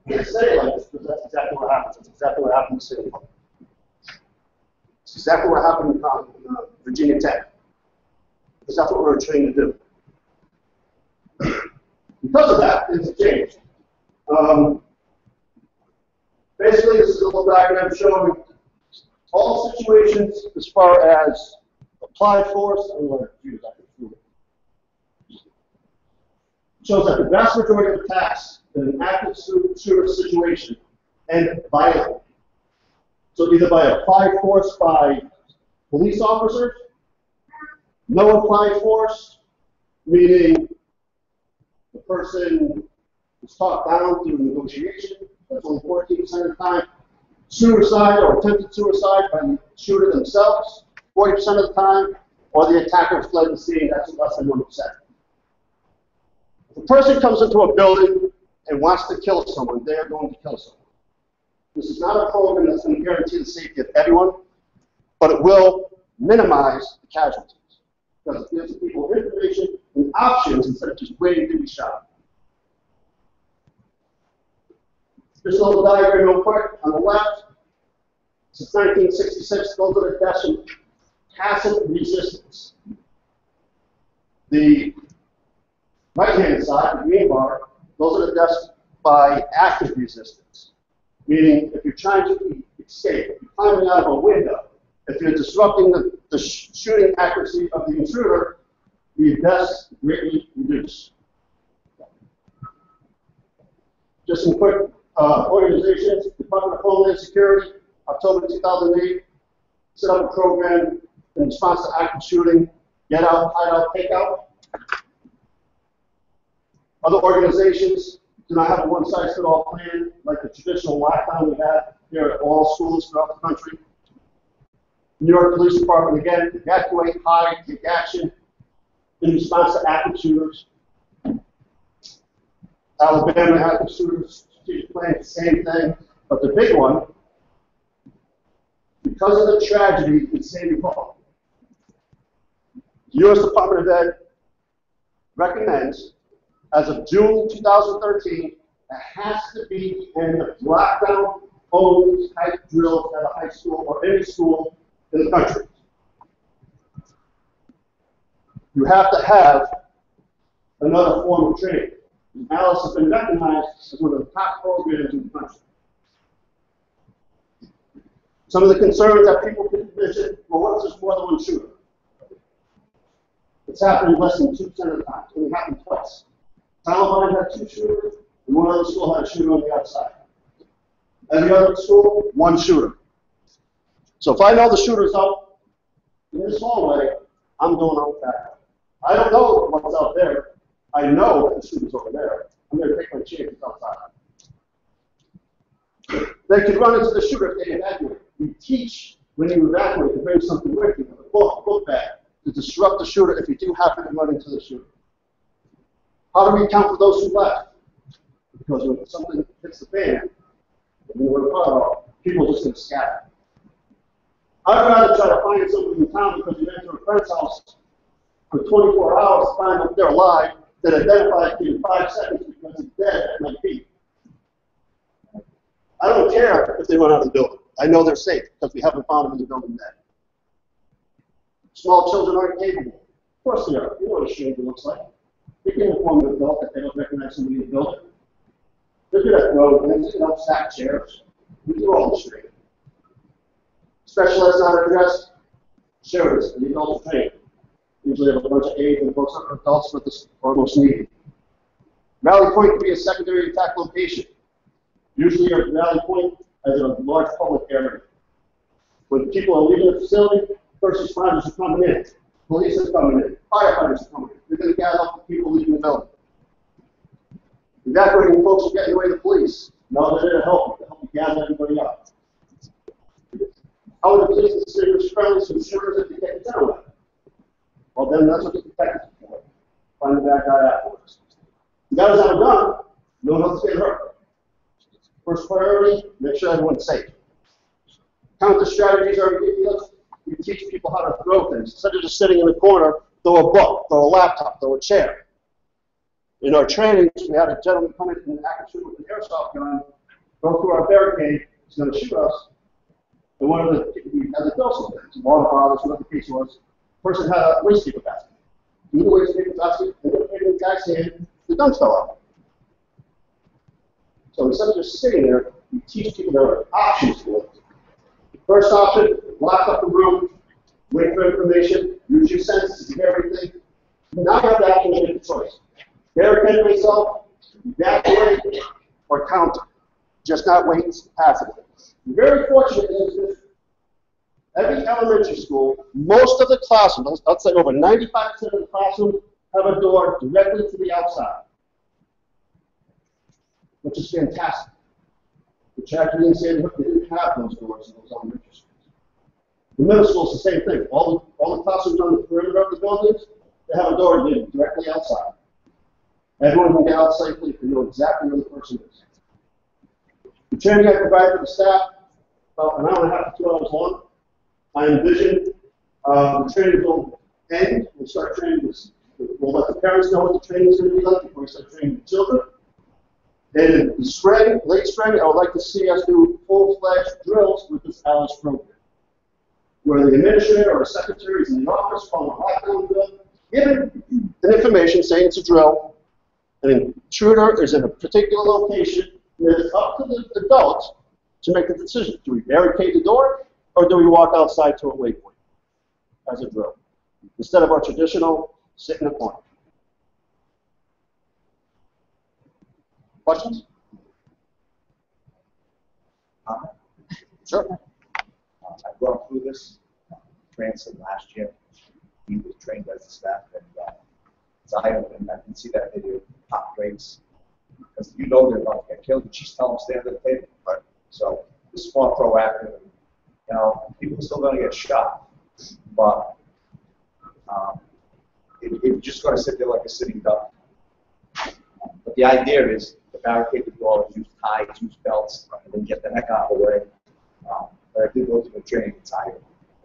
I say it like this because that's exactly what happens. That's exactly what happened in City Hall. It's exactly what happened in Virginia Tech. Because that's what we were trained to do. Because of that, things have changed. Basically, this is a little diagram showing all situations as far as applied force and what shows that the vast majority of attacks in an active shooter situation end violently. So either by applied force by police officers, no applied force, meaning the person is talked down through negotiation, that's only 14% of the time. Suicide or attempted suicide by the shooter themselves, 40% of the time, or the attacker fled the scene, that's less than 1%. If a person comes into a building and wants to kill someone, they are going to kill someone. This is not a program that's going to guarantee the safety of everyone, but it will minimize the casualties. Because it gives people information and options instead of just waiting to be shot. This little diagram real quick on the left. Since 1966, those are the deaths from passive resistance. The Right-hand side, the green bar, those are the deaths by active resistance. Meaning, if you're trying to escape, if you're climbing out of a window, if you're disrupting the shooting accuracy of the intruder, the deaths greatly reduce. Just some quick organizations. Department of Homeland Security, October 2008, set up a program in response to active shooting, get out, hide out, take out. Other organizations do not have a one-size-fits-all plan like the traditional lockdown we have here at all schools throughout the country. New York Police Department, again, evacuate, hide, take action in response to active shooters. Alabama active shooters, strategic plan, the same thing. But the big one, because of the tragedy in Sandy Hook, the U.S. Department of Ed recommends, as of June 2013, it has to be the end of lockdown-only type drills at a high school or any school in the country. You have to have another form of training. Alice has been recognized as one of the top programs in the country. Some of the concerns that people could mention, well, what if there's more than one shooter? It's happening less than 2% of the time. It's only happened twice. Taliban had 2 shooters, and one other school had a shooter on the outside. Every other school, 1 shooter. So if I know the shooter's out in this hallway, I'm going out back. I don't know what's out there. I know that the shooter's over there. I'm going to take my chances outside. They could run into the shooter if they evacuate. We teach when you evacuate to bring something with you, a book bag, to disrupt the shooter if you do happen to run into the shooter. How do we account for those who left? Because when something hits the fan, and we're part of, people are just going to scatter. I'd rather try to find somebody in town because you enter a friend's house for 24 hours to find out they're alive than identify it in 5 seconds because he's dead at my feet. I don't care if they run out of the building. I know they're safe because we haven't found them in the building dead. Small children aren't capable. Of course they are. You know what a stranger looks like. They can inform an adult that they don't recognize somebody in the building. They're good at throwing things, they don't stack chairs. We do all the straight. Special ed's not addressed. Sure, it's the adults trained. Usually have a bunch of aides and folks that are adults with this are most needed. Rally point can be a secondary attack location. Usually a rally point as a large public area. When people are leaving the facility, first responders are coming in, police are coming in, firefighters are coming in. They're going to gather up the people leaving the building. Evacuating folks are getting away the police. No, they're there to help you gather everybody up. How would the police distinguish friendlies from shooters if they get the town? Well, then that's what the detectives are for. Find the bad guy afterwards. The guys that are done, no one else get hurt. First priority, make sure everyone's safe. Counter strategies are ridiculous. We teach people how to throw things. Instead of just sitting in the corner, throw a book, throw a laptop, throw a chair. In our trainings, we had a gentleman come in and active shooter with an airsoft gun, go through our barricade, he's going to shoot us. And one of the, we had the dose of things, water bottles, whatever the case was. The person had a waste paper basket. He threw the waste paper basket, and then in the guy's hand, the gun fell out. So instead of just sitting there, we teach people there are options for it. First option, lock up the room, wait for information, use your senses to hear everything. Now you have to actually make a choice. Barricade myself, evacuate, or counter. Just not wait passively. Very fortunate is this. Every elementary school, most of the classrooms, I'd say over 95% of the classrooms, have a door directly to the outside, which is fantastic. The tragedy in Sandy Hook, they didn't have those doors in those elementary schools. The middle school is the same thing. All the classrooms on the perimeter of the buildings, they have a door directly outside. Everyone can get out safely if they know exactly where the person is. The training I provide for the staff, about an hour and a half to 2 hours long. I envision the training will end. We'll start training this. We'll let the parents know what the training is going to be like before we start training the children. And in the spring, late spring, I would like to see us do full-fledged drills with this ALICE program, where the administrator or secretary is in the office following a lockdown drill, giving an information saying it's a drill, an intruder is in a particular location, it's up to the adult to make the decision. Do we barricade the door, or do we walk outside to a waypoint as a drill? Instead of our traditional sit in a corner. Questions? Sure. I've gone through this, Branson last year. He was trained as a staff, and it's a high and I can see that video, top grades. Because you know they're about to get killed, and she's telling them stand at the table. Right. So this is more proactive. And, you know, people are still going to get shot, but if you're just going to sit there like a sitting duck. But the idea is to barricade the door, use ties, use belts, and then get the heck out of the way. But I did go through the training inside.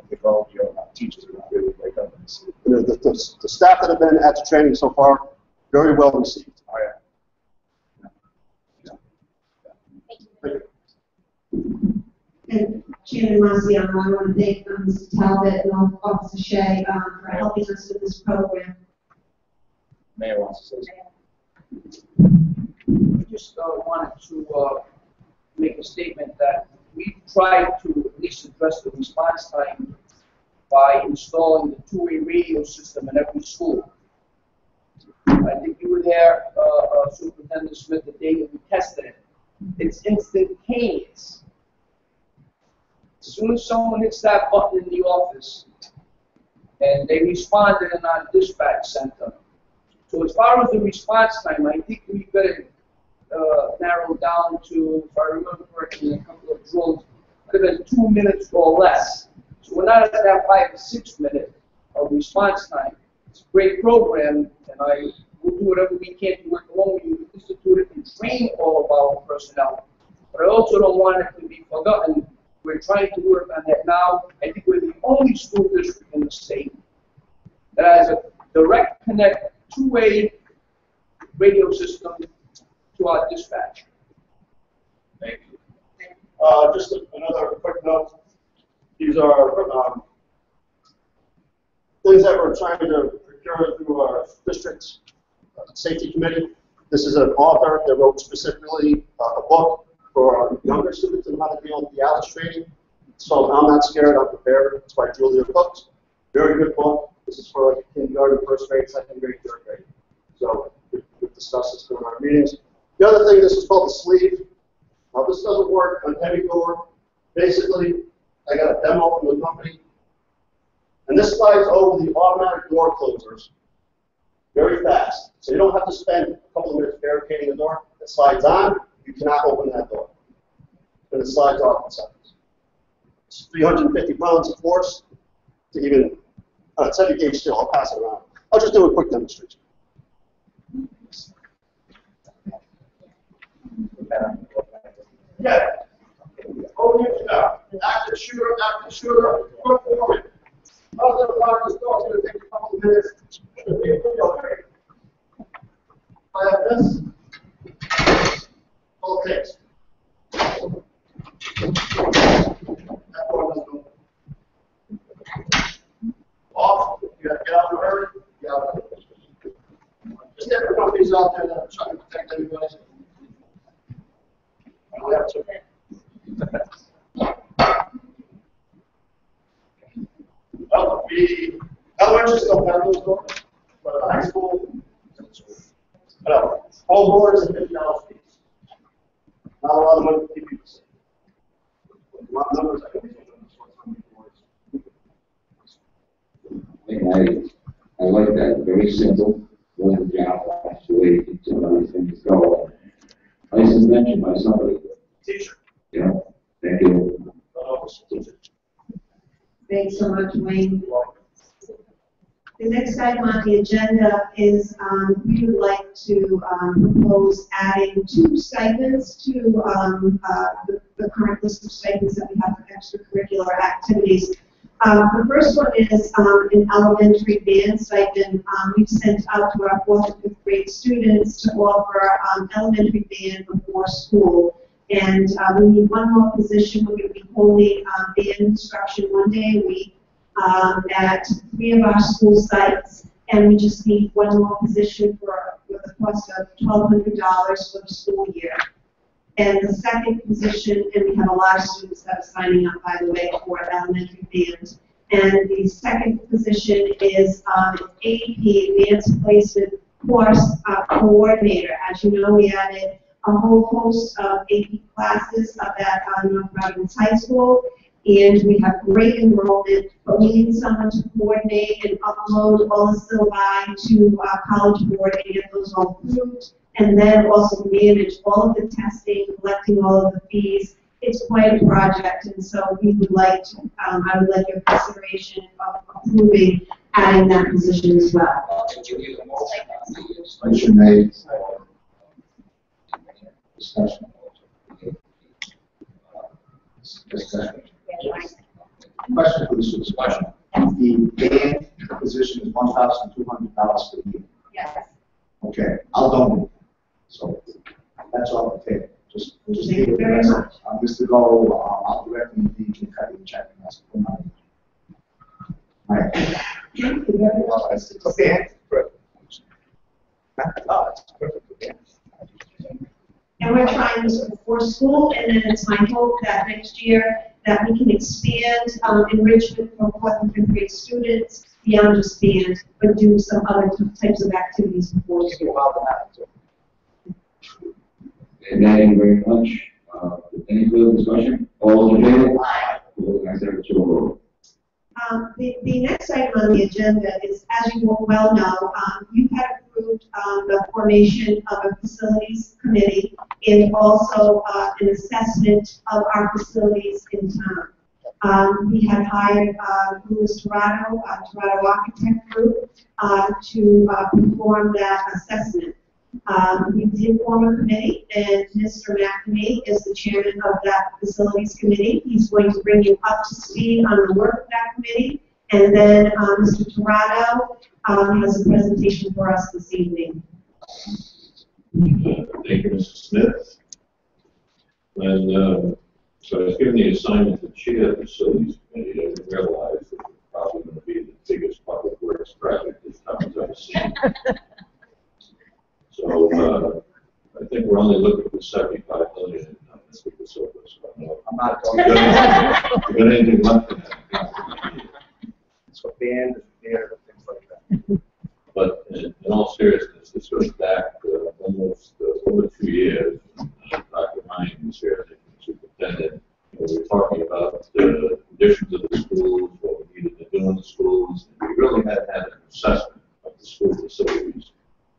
I think all of your teachers are really wake up and see. The staff that have been at the training so far, very well received. Oh, yeah. Thank you. And Chairman Marciano, I want to thank Mr. Talbot and Officer Shea for helping us with this program. Mayor wants to say something. I just wanted to make a statement that we tried to at least address the response time by installing the two-way radio system in every school. I think you were there, Superintendent Smith, the day that we tested it. It's instantaneous. As soon as someone hits that button in the office, and they responded in our dispatch center. So as far as the response time, I think we've got it narrowed down to, if I remember correctly, a couple of drills, could have been 2 minutes or less. So we're not at that 5 to 6 minute of response time. It's a great program, and I will do whatever we can to work along with you to institute it and train all of our personnel. But I also don't want it to be forgotten. We're trying to work on that now. I think we're the only school district in the state that has a direct connect, two-way radio system to our dispatch. Thank you. Just another quick note. These are things that we're trying to procure through our district safety committee. This is an author that wrote specifically a book for our younger students and how to deal with the Alice training. It's called I'm Not Scared, I'm Prepared. It's by Julia Cook. Very good book. This is for like kindergarten, first grade, second grade, third grade. So we've discussed this during our meetings. The other thing, this is called the sleeve. Now this doesn't work on heavy door. Basically, I got a demo from the company. And this slides over the automatic door closers very fast. So you don't have to spend a couple of minutes barricading the door. It slides on, you cannot open that door. And it slides off in seconds. It's 350 pounds of force to even, it's heavy gauge steel, I'll pass it around. I'll just do a quick demonstration. Yeah. Oh, yeah. Active shooter, quick forward. Other than lock this door, it's going to take a couple of minutes. I have this. All it takes. That door doesn't open. Off. You got to get out of a hurry. Get out of a hurry. Just different companies out there that are trying to protect everybody. I have to. Well, the elementary still have those doors, but the high school, all boards and $50 fees. Not a lot of money to keep people safe. A lot of numbers I can use on boards. I like that. Very simple. One job. That's the way some of these things go. Nice as mentioned by somebody. Teacher. Yeah. Thank you. Teacher. Thanks so much, Wayne. The next item on the agenda is we would like to propose adding 2 stipends to the current list of stipends that we have for extracurricular activities. The first one is an elementary band stipend. We've sent out to our 4th and 5th grade students to offer elementary band before school. And we need one more position. We're going to be holding band instruction 1 day a week at 3 of our school sites. And we just need one more position for the cost of $1,200 for the school year. And the second position, and we have a lot of students that are signing up, by the way, for elementary band. And the second position is AP, Advanced Placement Course Coordinator. As you know, we added a whole host of AP classes up at North Providence High School, and we have great enrollment, but we need someone to coordinate and upload all the syllabi to College Board and get those all approved, and then also manage all of the testing, collecting all of the fees. It's quite a project, and so we would like to, I would like your consideration of approving adding that position as well. Motion made. Discussion. Discussion. Question for the supervisor. The band position is $1,200 for the year. Yes. Okay, I'll donate. So that's all okay. Just Thank you very much. I'm just to go. I'll directly need to cut the check and ask for money. All right. Thank you very much. It's a band. Oh, it's perfect for band. And we're trying this before school, and then it's my hope that next year that we can expand enrichment for 4th and 5th grade students beyond just band, but do some other types of activities before school. And thank you very much. Any further discussion? All in favor? All ayes have it, so voted. The next item on the agenda is, as you well know, you had approved the formation of a facilities committee and also an assessment of our facilities in town. We had hired Louis Torado, Torado Architect Group, to perform that assessment. We did form a committee, and Mr. McNamee is the chairman of that facilities committee. He's going to bring you up to speed on the work of that committee, and then Mr. Torado has a presentation for us this evening. Thank you, Mrs. Smith. And so I was given the assignment to chair the facilities committee. I didn't realize it was probably going to be the biggest public works project this town's ever seen. So I think we're only looking for $75 million on this big surplus. I'm not going to. We've got anything left in that. So band, theater, things like that. But in all seriousness, this goes back almost over 2 years. Dr. Ryan was here, the superintendent. We were talking about the conditions of the schools, what we needed to do in the schools. And we really hadn't had an assessment of the school facilities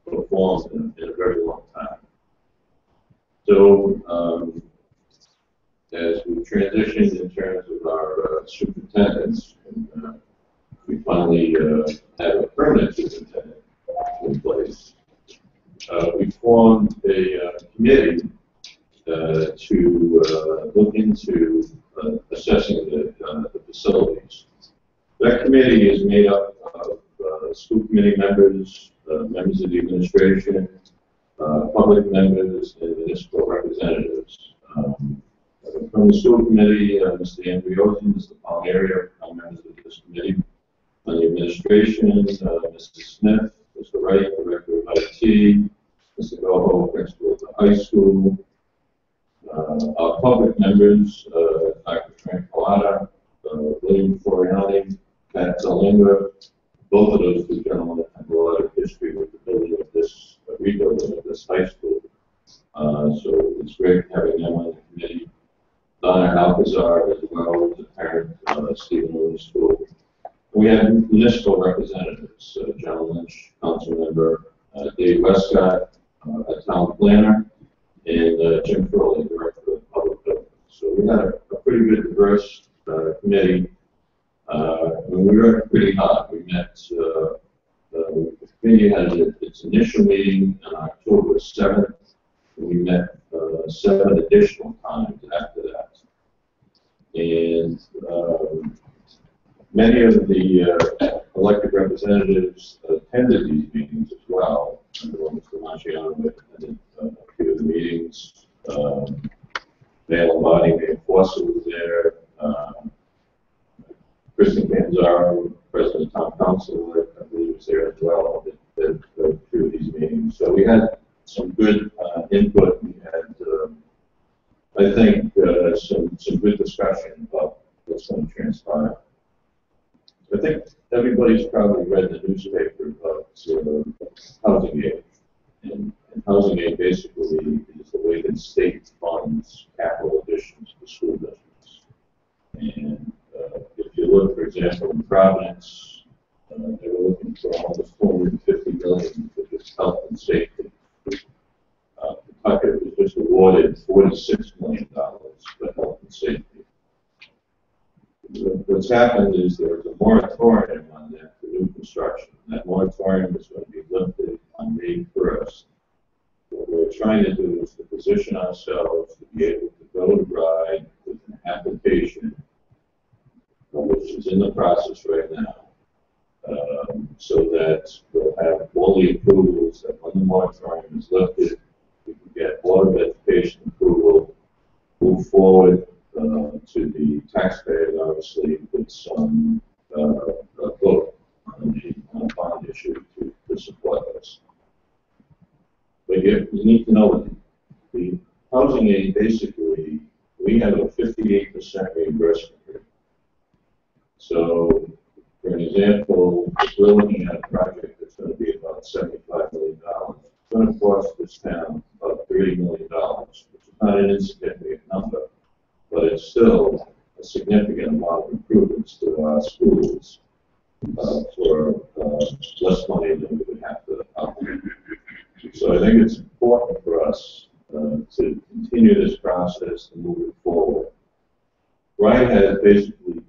performed in a very long time. So as we transitioned in terms of our superintendents, and, we finally have a permanent superintendent in place. We formed a committee to look into assessing the facilities. That committee is made up of school committee members, members of the administration, public members, and municipal representatives. From the school committee, Mr. Andriosi, Mr. Palmieri are members of this committee. On the administration, Mrs. Smith, Mr. Wright, Director of IT, Mr. Goho, Principal of the high school. Our public members, Dr. Frank Palata, William Floriani, Pat Zalinga. Both of those two gentlemen have a lot of history with the building of this, rebuilding of this high school. So it's great having them on the committee. Donna Alcazar as well as a parent, Stephen Lewis School. We have municipal representatives, John Lynch, council member, Dave Westcott, a town planner, and Jim Crowley, director of public buildings. So we had a pretty good diverse committee. And we worked pretty hard. We met, the committee had its initial meeting on October 7th. We met 7 additional times after that. And many of the elected representatives attended these meetings as well. Mr. Marciano attended a few of the meetings. Mayor Lombardi, Mayor Foster was there. Kristen Canzaro, President of Town Council, I believe was there as well. Did a few of these meetings. So we had some good input. We had, I think, some good discussion about what's going to transpire. I think everybody's probably read the newspaper about housing aid. And housing aid basically is the way that state funds capital additions to school districts. And if you look, for example, in Providence, they were looking for almost $450 million for just health and safety. Pawtucket was just awarded $46 million for health and safety. What's happened is there's a moratorium on that for new construction. That moratorium is going to be lifted on May 1st. What we're trying to do is to position ourselves to be able to go to RIDE with an application, which is in the process right now, so that we'll have all the approvals that when the moratorium is lifted, we can get Board of Education approval, move forward to the taxpayers, obviously, with some vote on the bond issue to support this. But you need to know that the housing aid, basically, we have a 58% reimbursement rate. So, for an example, if we're looking at a project that's going to be about $75 million, it's going to cost this town about $30 million, which is not an insignificant number, but it's still a significant amount of improvements to our schools for less money than we would have to allocate. So I think it's important for us to continue this process and move it forward. RIDE has basically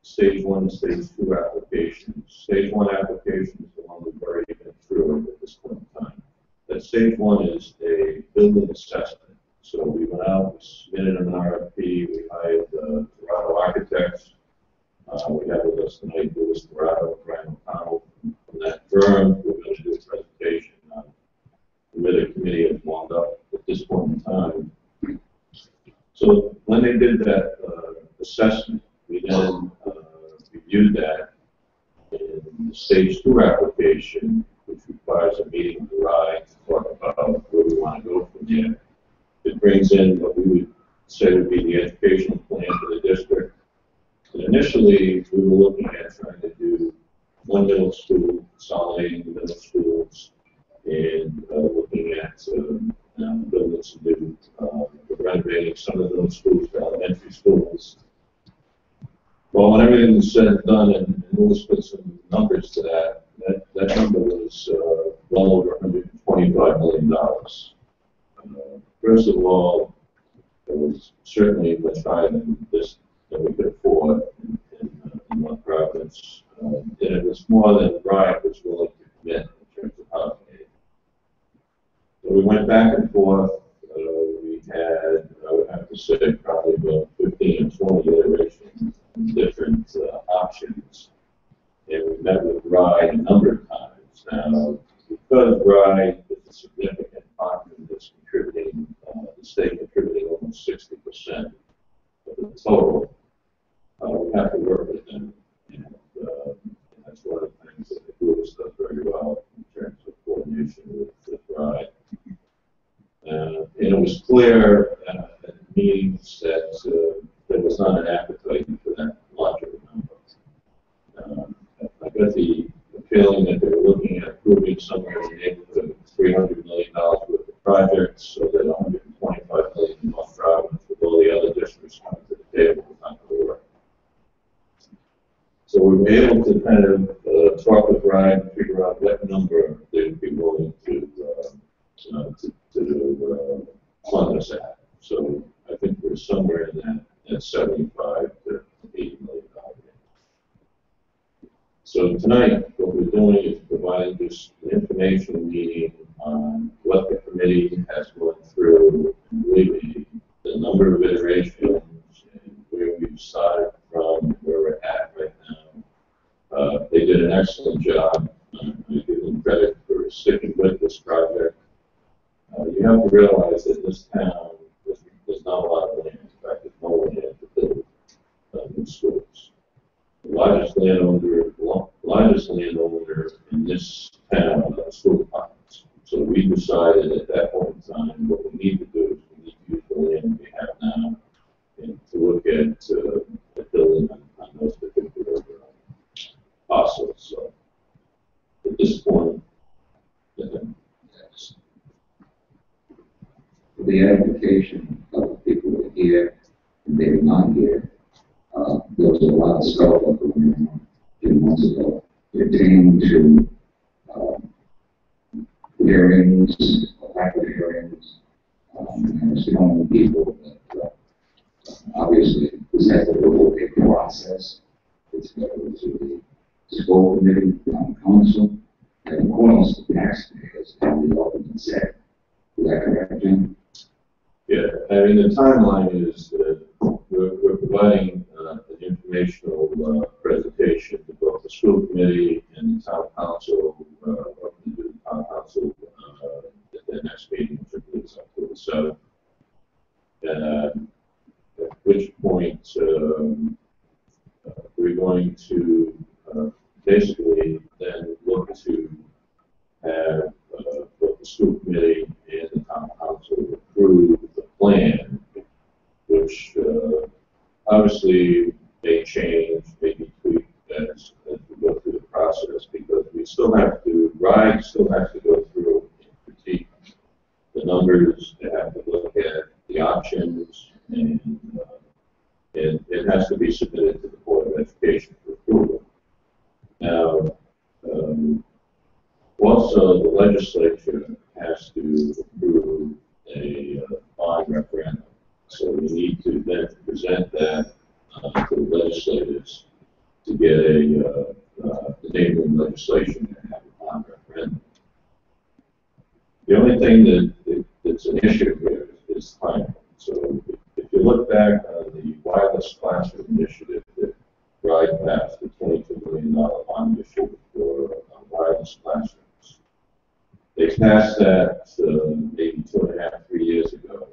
stage 1 and stage 2 applications. Stage 1 application is the one we've already been through at this point in time. That stage 1 is a building assessment. So we went out, we submitted an RFP, we hired Toronto architects. We have with us tonight Louis Toronto, Brian O'Connell from that firm. We're going to do a presentation on where the committee has wound up at this point in time. So when they did that assessment, we then reviewed that in the stage 2 application, which requires a meeting with RIDE to talk about where we want to go from there. It brings in what we would say would be the educational plan for the district. And initially, we were looking at trying to do one middle school, consolidating the middle schools, and looking at building some new, renovating some of those schools for elementary schools. Well, when everything was said and done, and Louis put some numbers to that number was well over $125 million. First of all, it was certainly much higher than this that we could afford in North Providence. And it was more than RIDE was willing to commit in terms of housing aid. So we went back and forth. We had, I would have to say, probably about 15 or 20 iterations, different options. And we met with RIDE a number of times. Now, because RIDE is a significant partner that's contributing, the state contributing almost 60% of the total, we have to work with them. And that's one of the things that the group does very well in terms of coordination with RIDE. And it was clear at the meetings that there was not an appetite for that larger number. I got the feeling that they were looking at approving somewhere in the neighborhood of $300 million worth of projects, so that $125 million in North Providence with all the other districts coming to the table was not going to work. So we were able to kind of talk with RIDE and figure out what number they would be willing to fund us at. So I think we're somewhere in that $75 to $80 million range. So tonight, what we're doing is providing just an information meeting on what the committee has gone through, and really the number of iterations and where we've started from, where we're at right now. They did an excellent job. I give them credit for sticking with this project. You have to realize that this town, there's not a lot of land. In fact, there's no land to build new schools. The largest landowner in this town are the school departments. we decided at that point in time, what we need to do is we need to use the land we have now and to look at building on those particular parcels. So at this point, yes. For the edification of the people that are here and they were not here, there was a lot of stuff that was going on a few months ago pertaining to hearings, lack of hearings, and it's the only people that obviously this has to go through a process. It's got to go through the school committee, town council, and of course the taxpayers and the ultimate say. Is that correct, Jim? Yeah, I mean, the timeline is that we're providing an informational presentation to both the school committee and the town council, the town council at their next meeting, which is October 7th. At which point we're going to basically then look to have both the school committee and the town council approve the plan, which obviously may change, may be tweaked as we go through the process, because we still have to, RIDE still has to go through and critique the numbers, they have to look at the options, and it has to be submitted to the Board of Education for approval. Now, also the legislature has to approve a bond referendum. So we need to then present that to the legislators to get enabling legislation and have a bond referendum. The only thing that's an issue here is time. So if you look back on the wireless classroom initiative that RIDE passed, the $22 million bond issue for wireless classrooms, they passed that maybe 2.5, 3 years ago.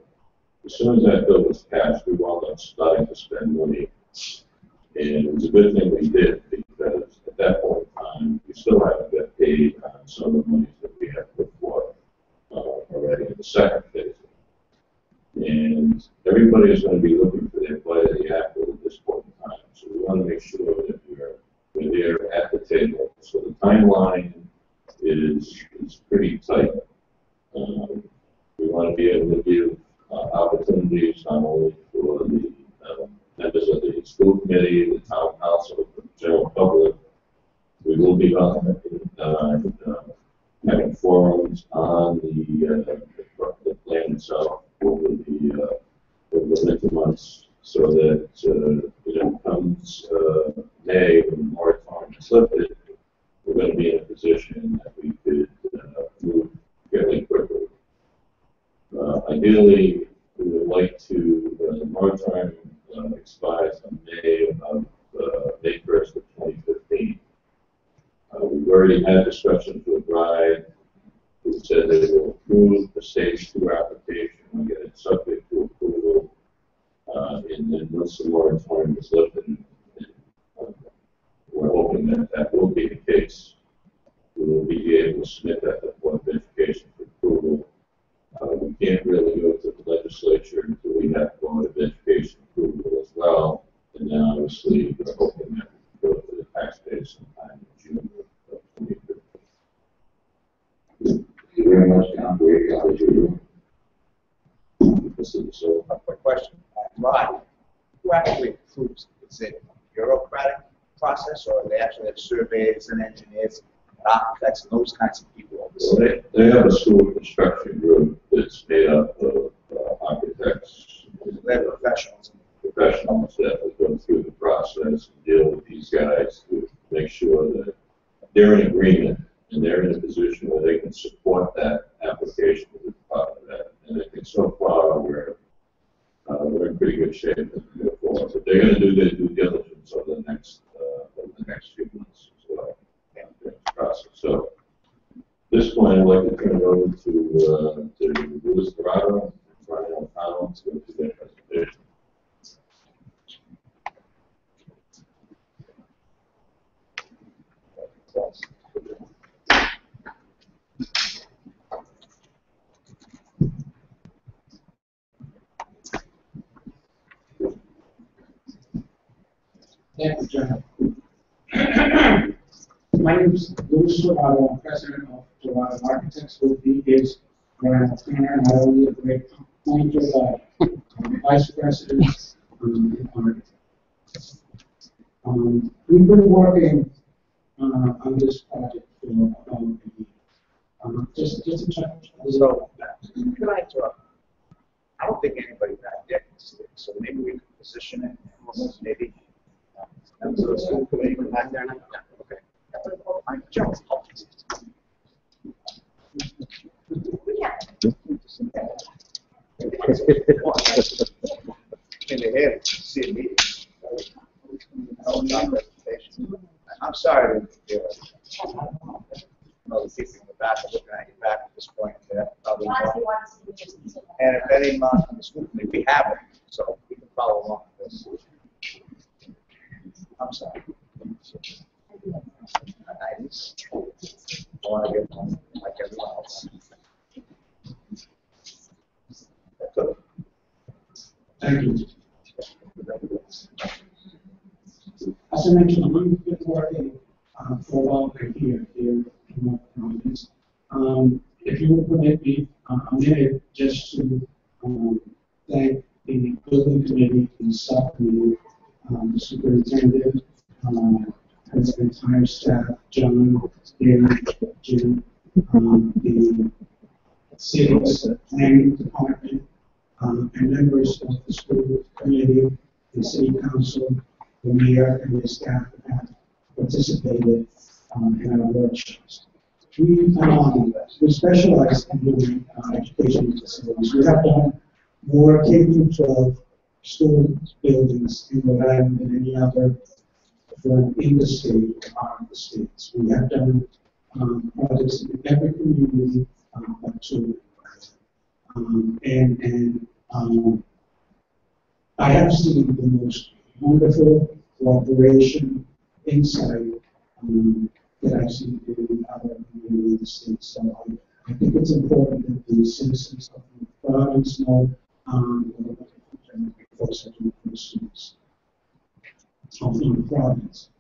As soon as that bill was passed, we wound up starting to spend money. And it was a good thing we did, because at that point in time, we still haven't got paid on some of the monies that we had put forth already in the second phase. And everybody is going to be looking for their bite of the apple at this point in time. So we want to make sure that we're there at the table. So the timeline is pretty tight. We want to be able to give opportunities not only for the members of the school committee, the town council, the general public. We will be having forums on the plan itself over the winter months, so that comes May, when the moratorium is lifted, we're going to be in a position that we could move fairly quickly. Ideally, we would like to, the moratorium expires on May 1st of 2015. We've already had discussions with RIDE, who said they will approve the stage 2 application and get it subject to approval. And then once the moratorium is lifted, we're hoping that that will be the case. We will be able to submit that to the Board of Education for approval. We can't really go to the legislature until we have Board of Education approval as well. And then obviously we're hoping that we can go to the taxpayers sometime in June of 2015. Thank you very much, John. Great job as usual. So, a quick question. RIDE, who actually approves? Is it a bureaucratic process, or they actually have surveyors and engineers and architects and those kinds of people? Well, they have a school construction group that's made up of architects. They're professionals. Professionals that will go through the process and deal with these guys to make sure that they're in agreement and they're in a position where they can support that application with the Department of Ed. And I think so far we're in pretty good shape as we go forward. But they're going to do their due diligence over the next few months as well during this process. So at this point, I'd like to turn it over to Louis Dorado and Brian O'Connell to go through their presentation. Thank you, John. My name is Louis Serrato. I'm president of Serrato Architects. With me is Brian O'Connor, not only a great pointer, but vice president in architects. We've been working on this project for about a year. Just to check. So, can I interrupt? I don't think anybody back there can see it, so maybe we can position it, maybe. So the school committee can back there now? Yeah, okay. I'm Joe. In the head, see me. I'm sorry to hear. No, the people in the back are looking at you back at this point. Probably and if any month on the school committee, we have it, so we can follow along with this. I'm sorry. I want to get one like everyone else. Good. Thank you. As I mentioned, we've been working for about a year here in North Providence. If you will permit me a minute just to thank the building committee, the subcommittee, the superintendent, his entire staff, John, David, Jim, the city's planning department, and members of the school committee, the city council, the mayor, and the staff that have participated in our workshops. We specialize in doing education facilities. We have done more K-12 school buildings in Rhode Island than any other firm in the state or out of the states. We have done projects in every community but two. I have seen the most wonderful cooperation, insight that I've seen in the other communities in the state. So I think it's important that the citizens of the province know folks that do for the students of the province.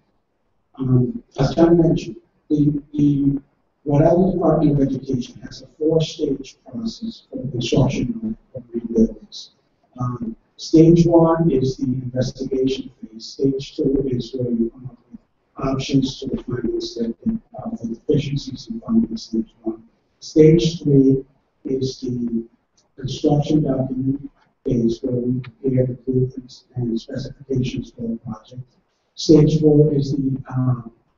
As John mentioned, the Rhode Island Department of Education has a 4-stage process for the construction of new buildings. Stage 1 is the investigation phase. Stage 2 is where you come up with options to the findings that for deficiencies in findings stage 1. Stage 3 is the construction document phase where we prepare the blueprints and specifications for the project. Stage 4 is the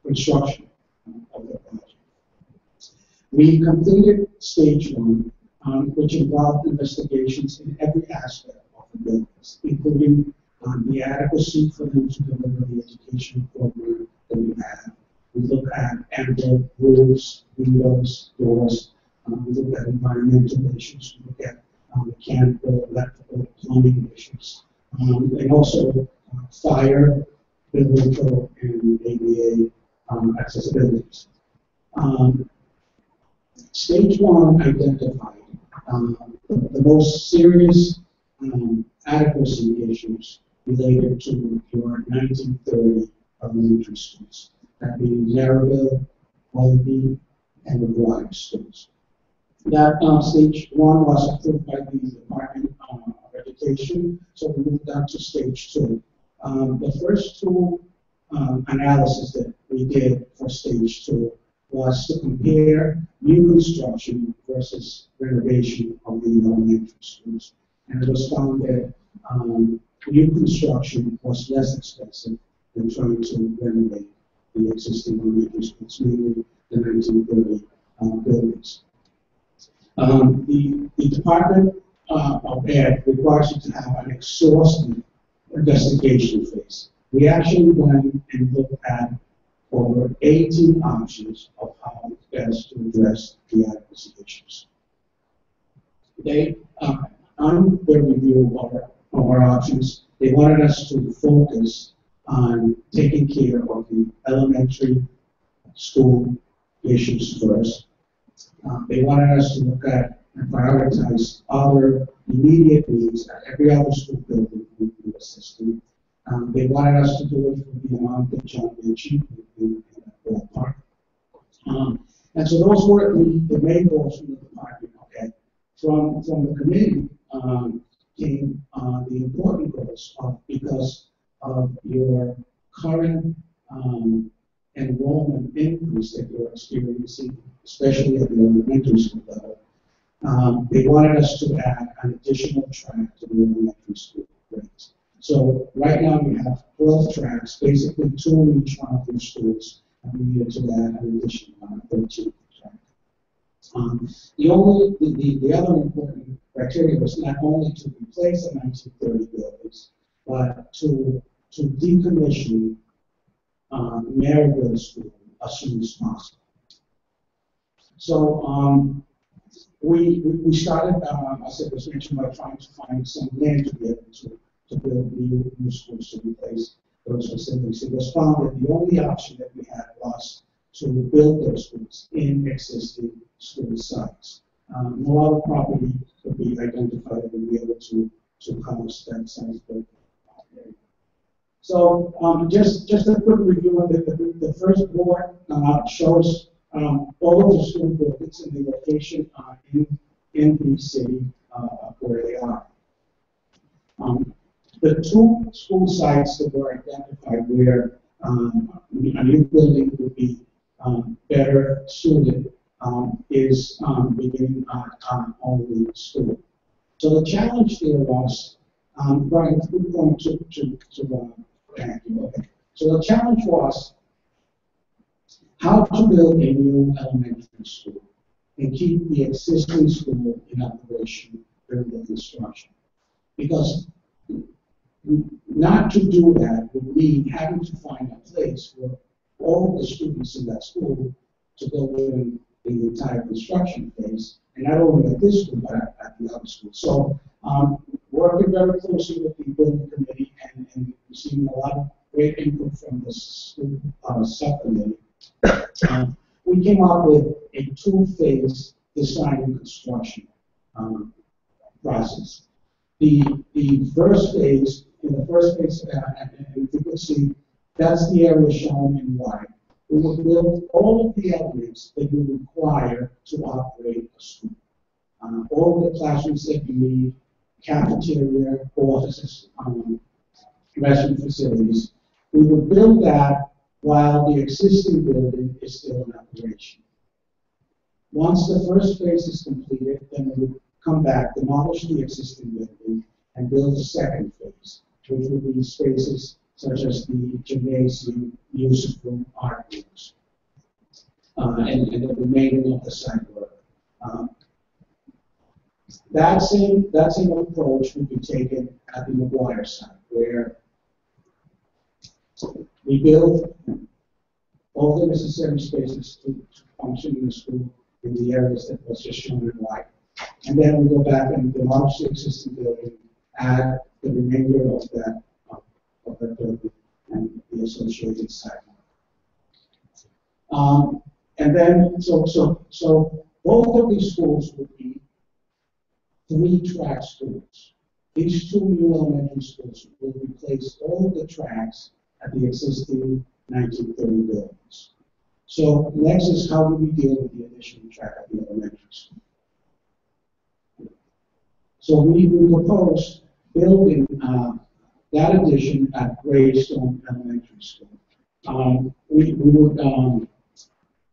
construction of the project. We completed stage 1, which involved investigations in every aspect of the buildings, including the adequacy for them to deliver the educational program that we have. We look at ample roofs, windows, doors. We look at environmental issues. We look at mechanical, electrical, plumbing issues, and also fire, building code, and ADA accessibilities. Stage 1 identified the most serious adequacy issues related to your 1930 elementary schools, that being Maryville, Holby, and the Water schools. That stage 1 was approved by the Department of Education, so we moved on to stage 2. The first two analysis that we did for stage 2 was to compare new construction versus renovation of the elementary schools. And it was found that new construction was less expensive than trying to renovate the existing elementary schools, mainly the 1930 buildings. The Department of Ed requires you to have an exhaustive investigation phase. We actually went and looked at over 18 options of how best to address the adequacy issues. They, on the review of our options, they wanted us to focus on taking care of the elementary school issues first. They wanted us to look at and prioritize other immediate needs at every other school building in the system. They wanted us to do it for the amount that John mentioned in that ballpark. And so those were the main goals from the department, okay? From the committee came the important goals because of your current enrollment increase that you're experiencing, especially at the elementary school level. They wanted us to add an additional track to the elementary school grades. So right now we have 12 tracks, basically 2 in each one of your schools, and we needed to add an additional 13th track. The other important criteria was not only to replace the 1930 buildings, but to decommission Maryville School as soon as possible. So we started, as I was mentioned, by trying to find some land to be able to build new schools to replace those facilities. It was found that the only option that we had was to build those schools in existing school sites. No other property could be identified that would be able to house that size building. So just a quick review of it. The first board shows all of the school buildings and the location in the city where they are. The 2 school sites that were identified where a new building would be better suited is beginning only school. So the challenge there was, Brian, we're going to thank you. Okay. So the challenge was how to build a new elementary school and keep the existing school in operation during the construction. Because not to do that would mean having to find a place for all the students in that school to go during the entire construction phase, and not only at this school, but at the other school. So working very closely with the building committee and receiving a lot of great input from the school subcommittee, we came up with a 2-phase design and construction process. The first phase, in the first phase, and you can see, that's the area shown in white. We will build all of the elements that you require to operate a school. All of the classrooms that you need, cafeteria, offices, restroom facilities. We will build that while the existing building is still in operation. Once the first phase is completed, then we will come back, demolish the existing building, and build the second phase, which will be spaces such as the gymnasium, music room, art rooms, and the remaining of the site work. That same approach will be taken at the McGuire site, where we build all the necessary spaces to function in the school in the areas that was just shown in white. And then we go back and demolish the existing building, add the remainder of that building and the associated sidewalk. And then, so both of these schools would be 3-track schools. These 2 new elementary schools will replace all of the tracks at the existing 1930 buildings. So next is how do we deal with the additional track at the elementary school? So we propose building that addition at Greystone Elementary School. We would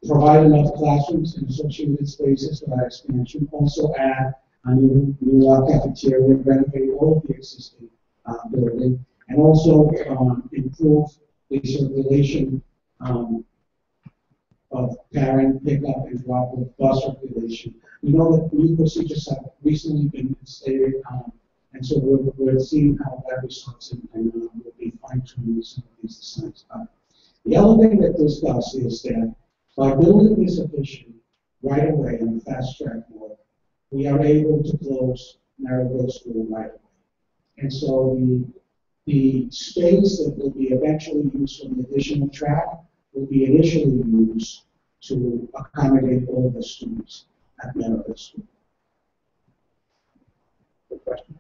provide enough classrooms and associated spaces for that expansion. Also add a new cafeteria, renovate all of the existing building, and also improve the circulation of parent pickup and drop-off bus circulation. We know that new procedures have recently been instated, and so we're seeing how that results in, and we'll be fine-tuning some of these designs. The other thing that this does is that by building this addition right away in a fast-track mode, we are able to close Maryville School right away. And so the space that will be eventually used for the additional track will be initially used to accommodate all the students at Maryville School. Good question.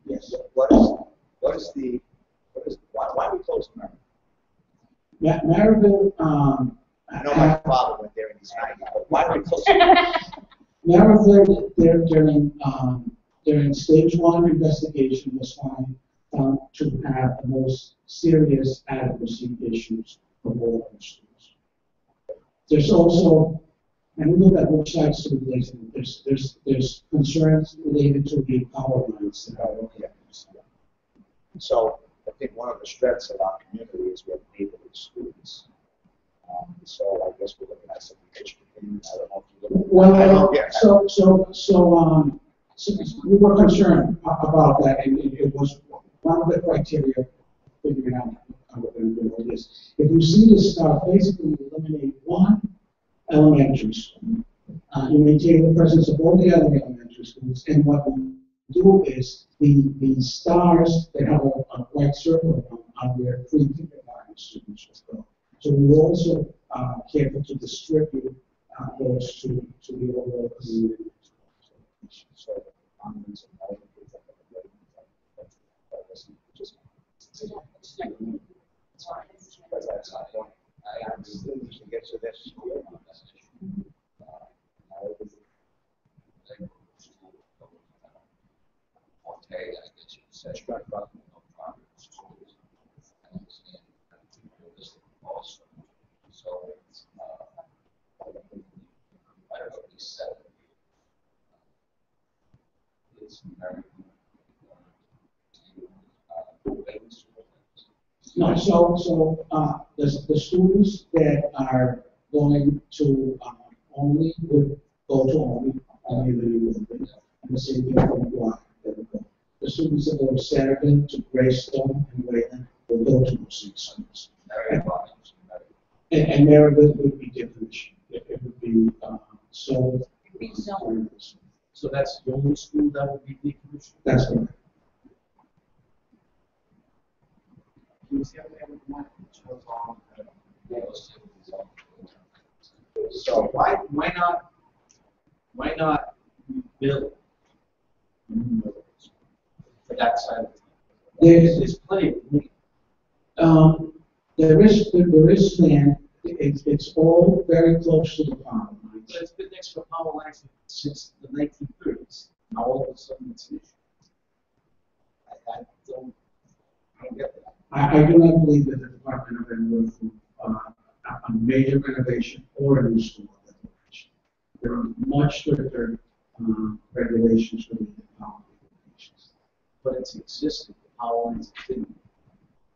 Yes. What is the Why are we closing Maryville? Maryville, I know my father went there in his 90s, but why are we closing? Maryville, during stage one investigation was found to have the most serious adequacy issues of all our schools. There's also, and we look at which sites to replace them, there's concerns related to the power lines that are located. So I think one of the strengths of our community is we have neighborhood schools. So I guess we're looking at some education. I don't know if you look. Well, so we were concerned about that, and it was one of the criteria figuring out how we're going to do all this. If you see this stuff, basically you eliminate one elementary school. You maintain the presence of all the other elementary schools, and what we do is the stars that have a white circle on them are where pre-kindergarten students will go. So we were also careful to distribute those to the overall community. So, get to this. No, the students that are going to only would go to only the new building, and the same thing for Guam. The students that go to Saturday, to Greystone, and Wayland will go to those six schools. And Maryville would be different. It would be so. So that's the only school that would be decommissioned? That's correct. So why not rebuild new buildings for that side of town? There's plenty of money. There is land. It's all very close to the power lines. But it's been next to power lines since the 1930s. Now all of a sudden it's an issue. I don't get that. I do not believe that the Department of Ed will do a major renovation or a new school renovation. There are much stricter regulations for the power renovations. But it's existing, the power lines continue.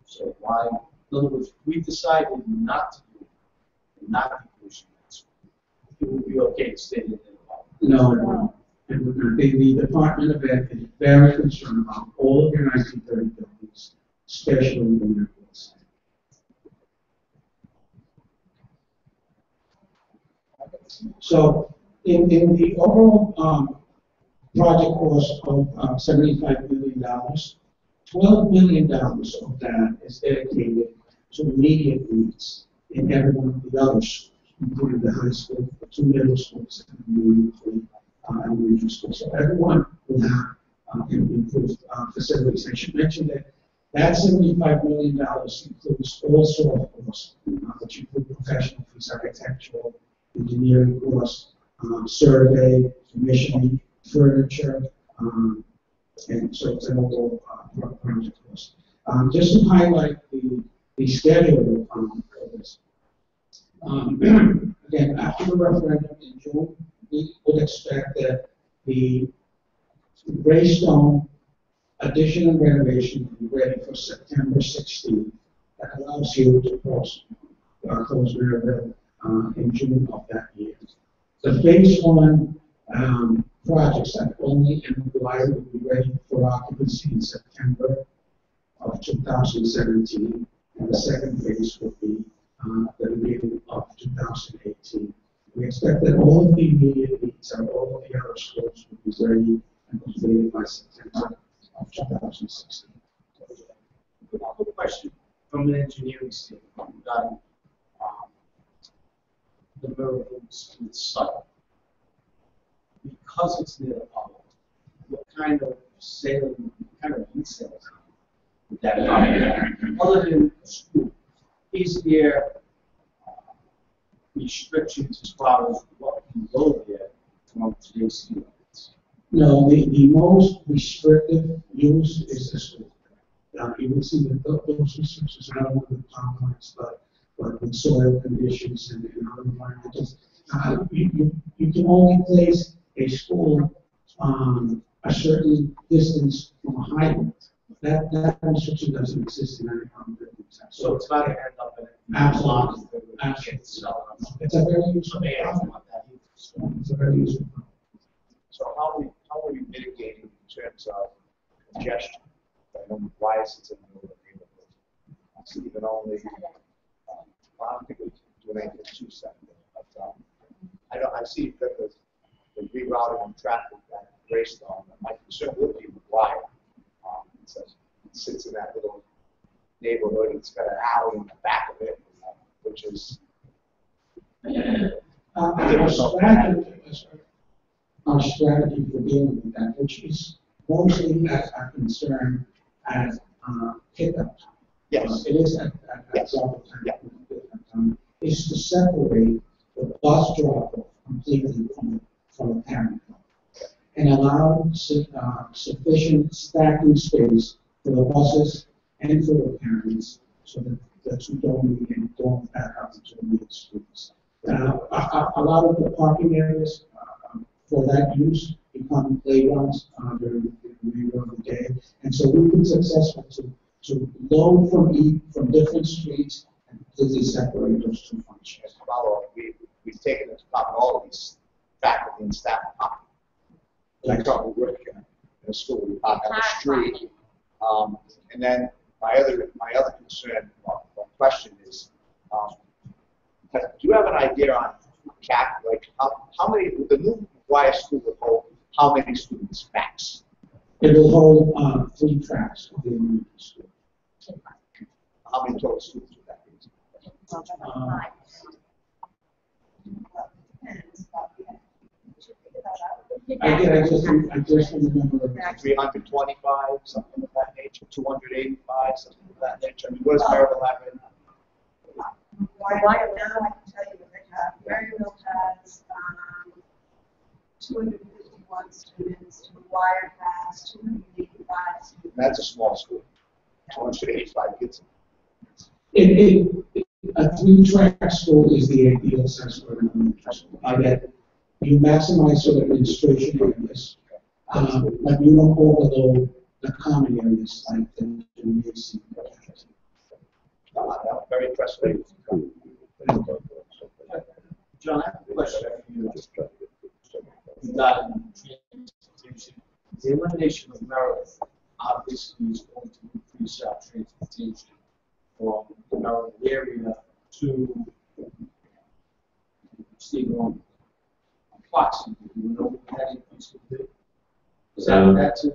So why, in other words, we decided not to do it, not to push it. It would be okay to stay in the power. No. And the Department of Ed is very concerned about all of your 1930 buildings, especially the medical side. So, in the overall project cost of $75 million, $12 million of that is dedicated to immediate needs in every one of the other schools, including the high school, the two middle schools, and the elementary schools. So everyone will have improved facilities. I should mention that $75 million includes all sort of costs, which include professional fees, architectural, engineering costs, survey, commissioning, furniture, and so it's an overall project cost. Just to highlight the schedule for this. Again, after the referendum in June, we would expect that the Greystone addition and renovation will be ready for September 16th. That allows you to close Maryville in June of that year. The phase one projects at only and Hawaii will be ready for occupancy in September of 2017, and the second phase will be the beginning of 2018. We expect that all of the immediate needs and all of the other schools will be ready and completed by September of 2016. A question from an engineering standpoint regarding the Maryville School site. Because it's near the power, what kind of resale with that property. Other than school, is there restrictions as far as what can go there from today's students? No, the most restrictive use is the school. You will see that those restrictions are not only with complex, but with soil conditions and other environmentals. You can only place a school a certain distance from a highway. That restriction doesn't exist in any complex. So it's not going to end up in Absolutely. Absolutely. It's a very useful problem. It's a very useful problem. So how are we mitigating in terms of congestion? Why is it in the middle of the neighborhood? So even only, I don't think we can do anything too separate. But I see that the rerouting of traffic at Greystone. My concern would be why it sits in that little neighborhood. It's got an alley in the back of it, which is. Our strategy for dealing with that, which is mostly a concern as pickup. Yes. It is at drop-off time. Is to separate the bus drop-off completely from the parent and allow sufficient stacking space for the buses and for the parents, so that the two don't back up into the main streets. A lot of the parking areas for that use become playgrounds during the remainder of the day, and so we've been successful to load from different streets and completely separate those two functions. As a follow-up, we've taken into account all of these faculty and staff parking. I currently work in a school, we park on the street. And then my other concern or question is, do you have an idea on like how many, the new McGuire school would hold how many students max? It will hold 3 tracks of the elementary school. How many total students would that be? I just remember 325, something of that nature, 285, something of that nature. I mean, what does Maryville have in? Right now, I can tell you what they have. Maryville has 251 students. McGuire has 285 students. That's a small school. 285 kids. A 3-track school is the ideal size for an elementary school. I get you maximize sort of administration areas, but you don't overload the common areas like the gymnasium. Very impressive. John, I have a question for you. Regarding transportation, the elimination of Maryland obviously is going to increase our transportation from the Maryland area to Stephen. Approximately, do you know what that increase would be? That's a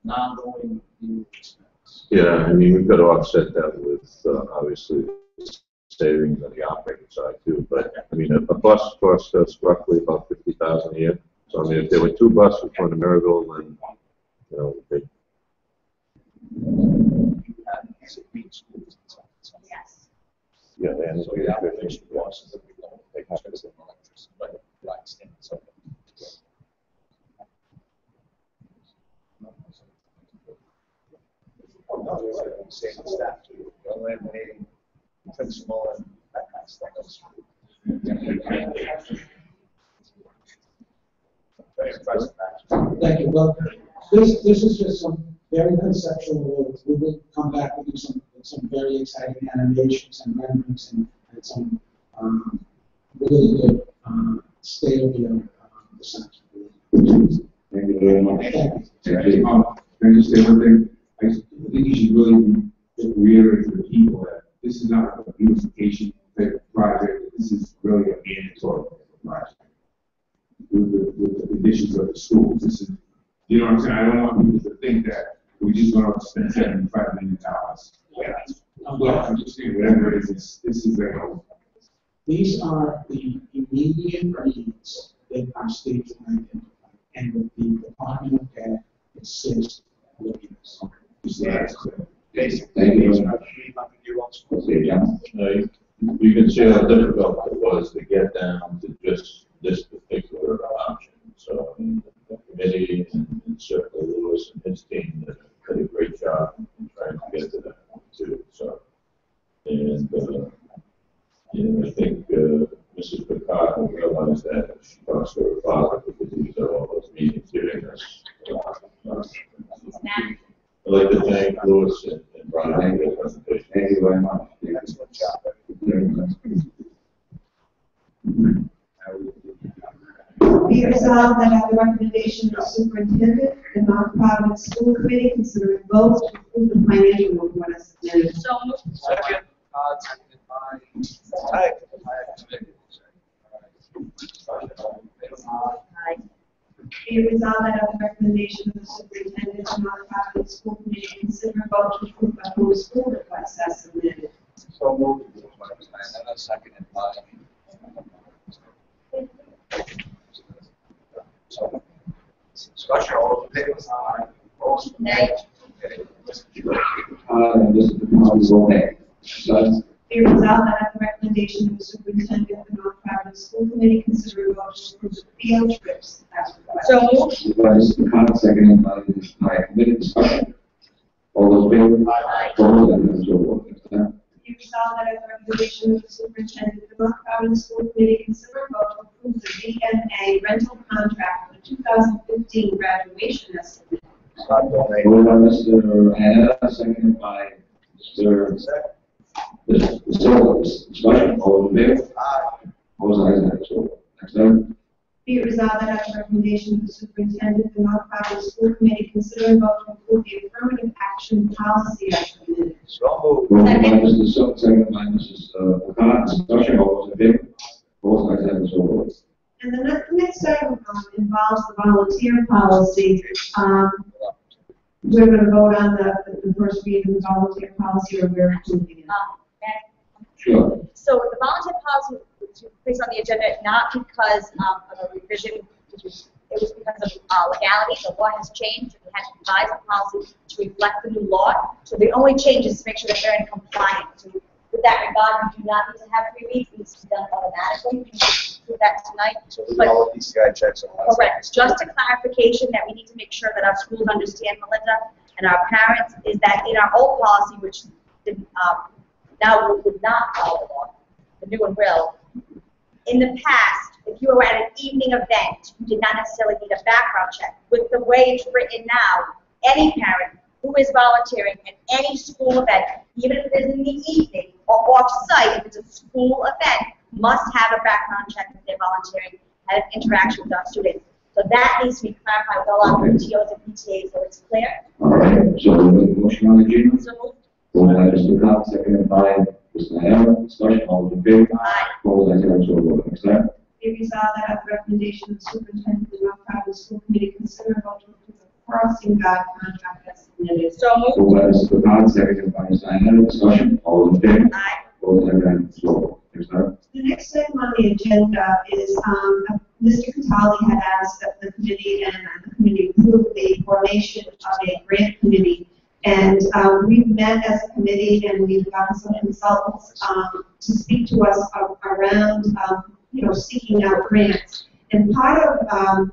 non-going expense. Yeah, I mean, we've got to offset that with, obviously, savings on the operating side too. But I mean, a bus costs us roughly about $50,000 a year. So I mean, if there were 2 buses going to Maryville, then they. Yes. Yeah, and So the application costs that we don't take much of the electricity, but right stand so. Oh, no, you're right. I'm saying the staff too. Eliminating principal and that kind of stuff. Very impressive, actually. Thank you. Well, this is just some very conceptual work. We will come back with some very exciting animations and renderings and some really good state-of-the-art design. Thank you very much. Thank Can I just say one thing? I think you should really reiterate to the people that this is not a beautification type of project. This is really a mandatory project. With the conditions of the schools. This is, you know what I'm saying? I don't want people to think that we're just going to spend $75 million. Yeah. Well, I'm just saying, whatever it is, this is like a. These are the immediate needs that our state can identify, and that the Department of Ed assists with this. Yeah. basically, Thank you. these are 300-year-old schools. Okay, John. You can see how difficult it was to get down to just this particular option. So the committee and certainly Lewis and his team did a great job in trying to get to that too. So, and I think Mrs. Picard will realize that if she talks to her father, because these are all those meetings giving us. I'd like to thank Lewis and Brian for their presentation. Thank you very much. Excellent job. Be it resolved that at the recommendation of the superintendent, the Mount Providence School Committee consider votes to approve the financial report as submitted. So moved. Second, seconded by. Aye. Be it resolved that at the recommendation of the superintendent, the Mount Providence School Committee consider vote to approve the homeschool request as submitted. So moved. Seconded by. Discussion, all those in favor? Aye. Opposed? Nay. Okay. And this is the council vote nay. So, Be resolved that at the recommendation of the superintendent, the Mount Providence School Committee consider vote to approve the field trips as requested. So moved. by Mr. Khan, seconded by committee discussion. All those in favor? Aye. Opposed? And so vote. Next time. Be resolved that at the recommendation of the superintendent, the Mount Providence School Committee consider vote to approve the VMA rental contract for the 2015 graduation as submitted. Moved by Mr. Hannah, seconded by Mr. Silva. Discussion. All those in favor? Aye. Opposed? Ayes have it. So vote. Next time. Be it resolved that at the recommendation of the superintendent, the Mount Providence School Committee consider vote to approve the affirmative action policy as submitted. So moved. Moved by Mr. Silva, seconded by Mrs. Khan. Discussion. All those in favor? Opposed? Ayes have it. So vote. And the next item involves the volunteer policy. We're going to vote on the first reading of the volunteer policy, or we're approving it. Sure. So the volunteer policy was placed on the agenda not because of a revision, it was because of legality. The law has changed, and we had to revise the policy to reflect the new law. So the only change is to make sure that they're in compliance. So with that regard, we do not need to have 3 reads, it needs to be done automatically. We can do that tonight. So we do all the PCI checks on that. Correct. Just a clarification that we need to make sure that our schools understand, Melinda, and our parents, is that in our old policy, which did, now we would not follow the law, the new one will. In the past, if you were at an evening event, you did not necessarily need a background check. With the way it's written now, any parent who is volunteering at any school event, even if it is in the evening or off-site, if it's a school event, must have a background check if they're volunteering and an interaction with our students. So that needs to be clarified with all our PTOs and PTAs, so it's clear. All right. So we'll make a motion on the agenda. So moved. Moved by Mr. Khan, seconded by Mr. Hannah. Discussion. All those in favor? Aye. Opposed? Ayes have it. So vote. Next time. Be resolved that at the recommendation of the superintendent, the Mount Providence School Committee consider vote to approve the crossing guard contract as submitted. So moved. Moved by Mr. Khan, seconded by Mr. Hannah. Discussion. All those in favor? Aye. Opposed? Ayes have it. So vote. Next time. The next item on the agenda is, Mr. Catali had asked that the committee and the committee approve the formation of a grant committee. And we've met as a committee, and we've gotten some consultants to speak to us around, seeking out grants. And part of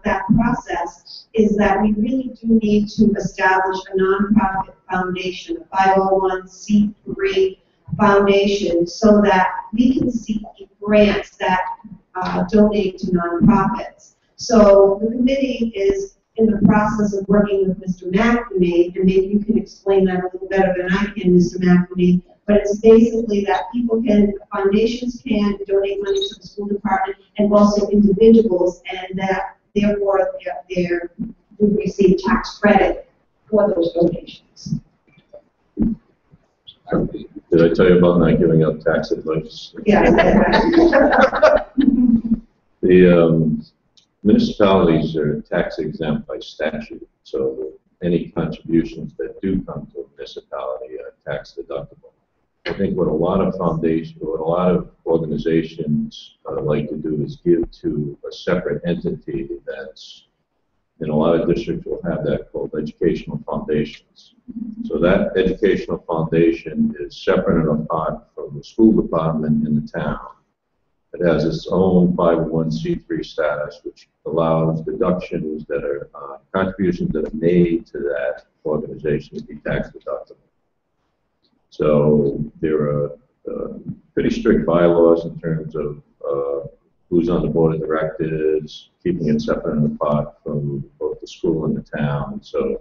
that process is that we really do need to establish a nonprofit foundation, a 501c3 foundation, so that we can seek grants that donate to nonprofits. So the committee is in the process of working with Mr. McNamee, and maybe you can explain that a little better than I can, Mr. McNamee, but it's basically that foundations can donate money to the school department, and also individuals, and that therefore they would receive tax credit for those donations. Did I tell you about not giving out tax advice? Yeah. The municipalities are tax exempt by statute, so any contributions that do come to a municipality are tax deductible. I think what a lot of organizations like to do is give to a separate entity that's and a lot of districts will have that called educational foundations. So that educational foundation is separate and apart from the school department in the town. It has its own 501c3 status, which allows deductions that are contributions that are made to that organization to be tax deductible. So there are pretty strict bylaws in terms of who's on the board of directors, keeping it separate and apart from both the school and the town. So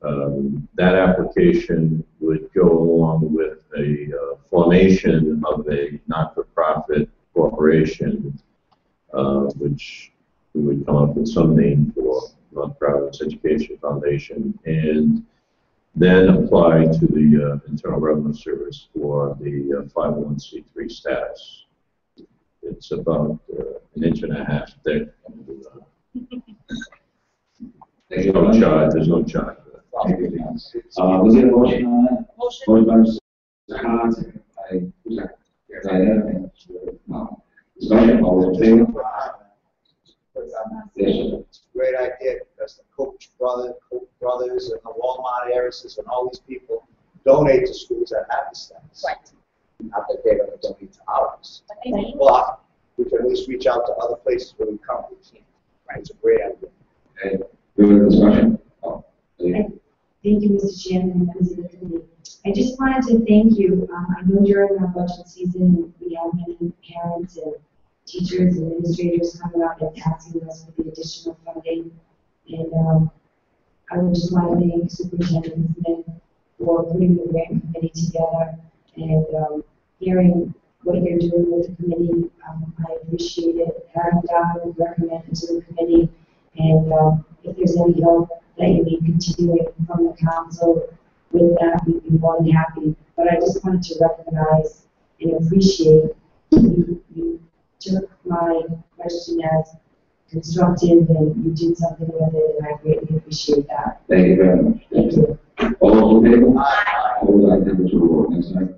that application would go along with a formation of a not-for-profit corporation, which we would come up with some name for, Nonprofits Education Foundation, and then apply to the Internal Revenue Service for the 501c3 status. It's about an inch and a half thick. There's no charge. There's no charge. Was there a motion on that? Motion by Mr. Khan, second by, who's that? Diana? No. Discussion, all those in favor? Yes, sir. It's a great idea because the Koch brothers and the Walmart heiresses and all these people donate to schools that have the status. Right. Not that they're going to donate to ours. But we can at least reach out to other places where we currently can't. Right? It's a great idea. Okay. Further discussion? Oh, please. Thank you, Mr. Chairman and members of the committee. I just wanted to thank you. I know during our budget season, we have many parents and teachers and administrators coming up and asking us for the additional funding. And I would just want to thank Superintendent Smith for putting the grant committee together and hearing what you're doing with the committee. I appreciate it. Having Dr. recommend it to the committee. And if there's any help that you need continuing from the council with that, we'd be more than happy. But I just wanted to recognize and appreciate you took my question as constructive and you did something with it, and I greatly appreciate that. Thank you very much. Thank you. All those in favor? All those items will vote. Next item.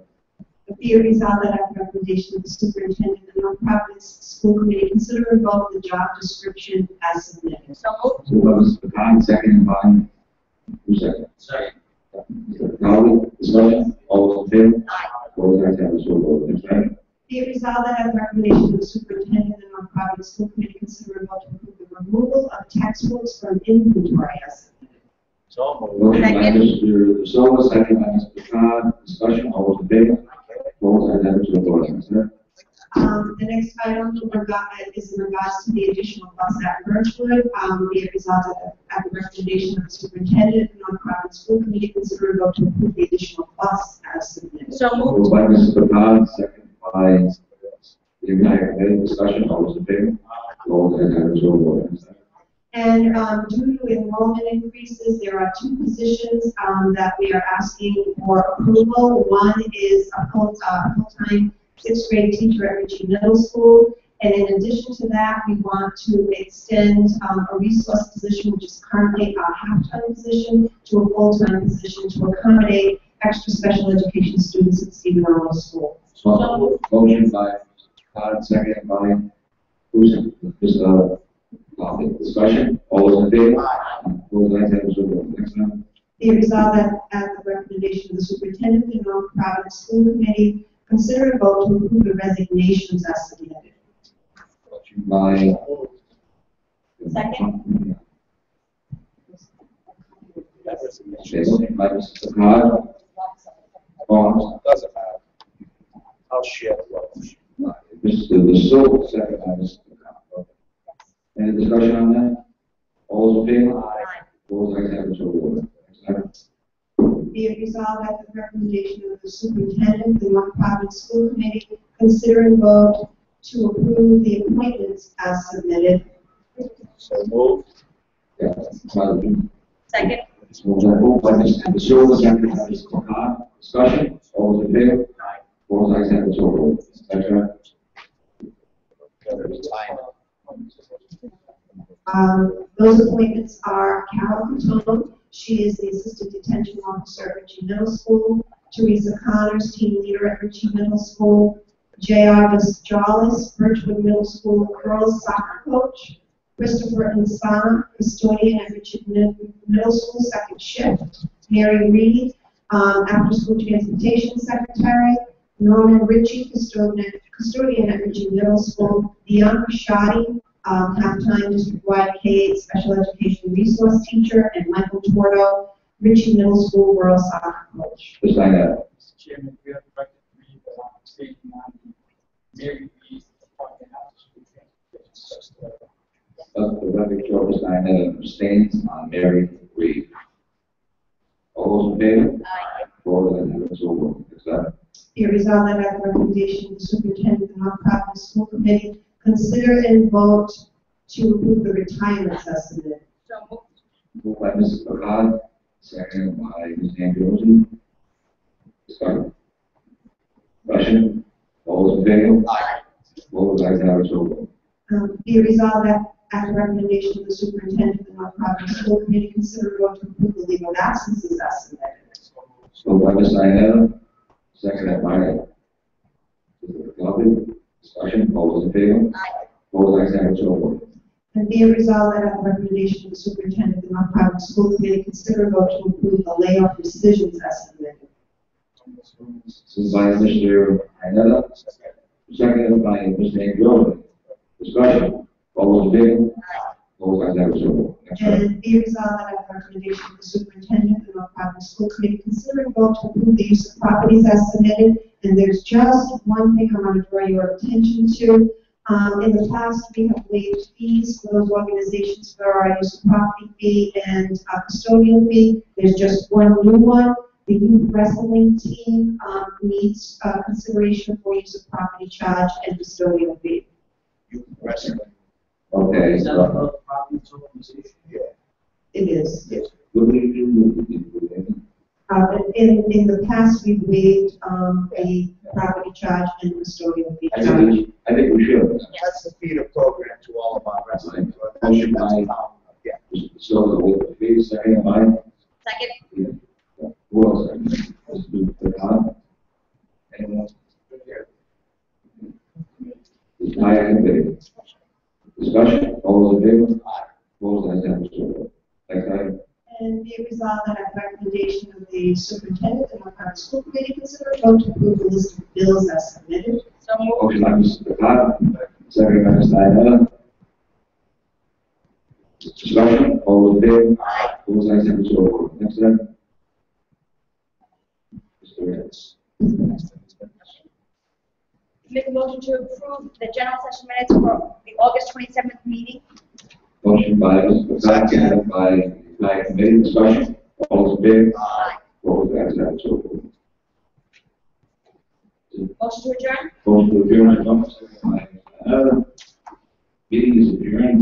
Be it resolved that at the recommendation of the superintendent, the nonprofit school committee consider and vote the job description as submitted. So moved. Moved by Mr. Khan, second by, who's second? Second. Mr. Conley, discussion, all those in favor? All those items will vote. Next item. Be it resolved that at the recommendation of the superintendent, the nonprofit school committee consider and vote to approve the removal of textbooks from inventory as submitted. So moved. Motion by Mr. Silva, second by Mr. Khan, discussion, all those in favor? All those items will vote. Next item. The next item is in regards to the additional bus at Birchwood. Be it resolved that at the recommendation of the superintendent, the nonprofit school committee consider and vote to approve the additional bus as submitted. So moved. Moved by Mr. Khan, second by the United Committee, discussion, all those in favor? All those items will vote. Next item. And due to enrollment increases, there are two positions that we are asking for approval. One is a full-time sixth grade teacher at Ritchie Middle School. And in addition to that, we want to extend a resource position, which is currently a half-time position, to a full-time position to accommodate extra special education students at Stephen R. Middle School. So, motion by Todd, second by, who's, Mr. Discussion, all those in favor? All those items will vote. Next item. Be resolved that at the recommendation of the superintendent, the nonprofit school committee consider and vote to approve the resignations as submitted. Motion by. Second. Okay, motion by Mr. Todd. Doesn't matter. I'll share the wealth. Mr. Silva, second by Mr. Todd. Any discussion on that? All those in favor? All those items will vote. Next item. Be it resolved at the recommendation of the superintendent, the nonprofit school committee consider and vote to approve the appointments as submitted. So moved. Yeah, Second. moved by Mr. Silva, second by Mr. Todd. Discussion, all those in favor? All those items will vote. Next item. Those appointments are Carol Catone, she is the Assistant Detention Officer at Ritchie Middle School. Teresa Connors, Team Leader at Ritchie Middle School. J.R. Vastralis, Birchwood Middle School Girls Soccer Coach. Christopher Insana, custodian at Richard Middle School, second shift. Mary Reed, after-school transportation secretary. Norman Ritchie, custodian at Richard Middle School. Dion Shadi, half-time district-wide K-8 special education resource teacher. And Michael Tordo, Richard Middle School girls soccer coach. Just like that. Mr. Chairman, we have record three that I'm stating on the Mary Reed, department after-school transportation secretary. The record shows Diana abstains on Mary Reed. All those in favor? Aye. Opposed, ayes have it, so voted. Next item. Be resolved that at the recommendation of the superintendent of the nonprofit school committee, consider and vote to approve the retirement estimate. So moved. Moved by Mrs. Bernard, seconded by Ms. Andrews. Discussion. Question. All those in favor? Aye. Opposed, ayes have it, so voted. Be resolved that at the recommendation of the superintendent of the nonprofit school committee, consider and vote to approve the leave of absences estimated. Moved by Ms. Diana, seconded by Mrs. McLaughlin. Discussion. All those in favor? Aye. Opposed, ayes have it, so voted. And be it resolved that at the recommendation of the superintendent of the nonprofit school committee, consider and vote to approve the layoff decisions estimated. Moved by Mr. Diana, seconded by Ms. Andrews. Discussion. All those in favor? Opposed, ayes have it, so voted. Next item. And be it resolved that at the recommendation of the superintendent of the nonprofit school committee, consider and vote to approve the use of properties as submitted. And there's just one thing I want to draw your attention to. In the past, we have waived fees for those organizations for our use of property fee and custodial fee. There's just one new one. The youth wrestling team needs consideration for use of property charge and custodial fee. Youth wrestling. Okay, Is that so, about property organization? Yeah. It is. what do you do? In the past, we've waived the property charge and custodial fee. I think we should. That's the feeder program to all of our wrestling. Motion by- Yeah. So, with the fee, seconded by, Second. who else? Mr. Bernard? Anyone else? It's my committee. Discussion, all those in favor? Opposed, ayes have it, so voted. Next item. And be it resolved that at the recommendation of the superintendent and our school committee, consider a vote to approve the list of bills as submitted. So moved. Motion by Mr. Bernard, seconded by Ms. Diana. Discussion, all those in favor? Opposed, ayes have it, so voted. Next item. Mr. Reyes. Make a motion to approve the general session minutes for the August 27th meeting. Motion by Mr. Bernard, seconded by my committee. Discussion, all those in favor? Aye. Opposed, ayes have it, so voted. Motion to adjourn. Motion to adjourn, I don't, meeting is adjourned.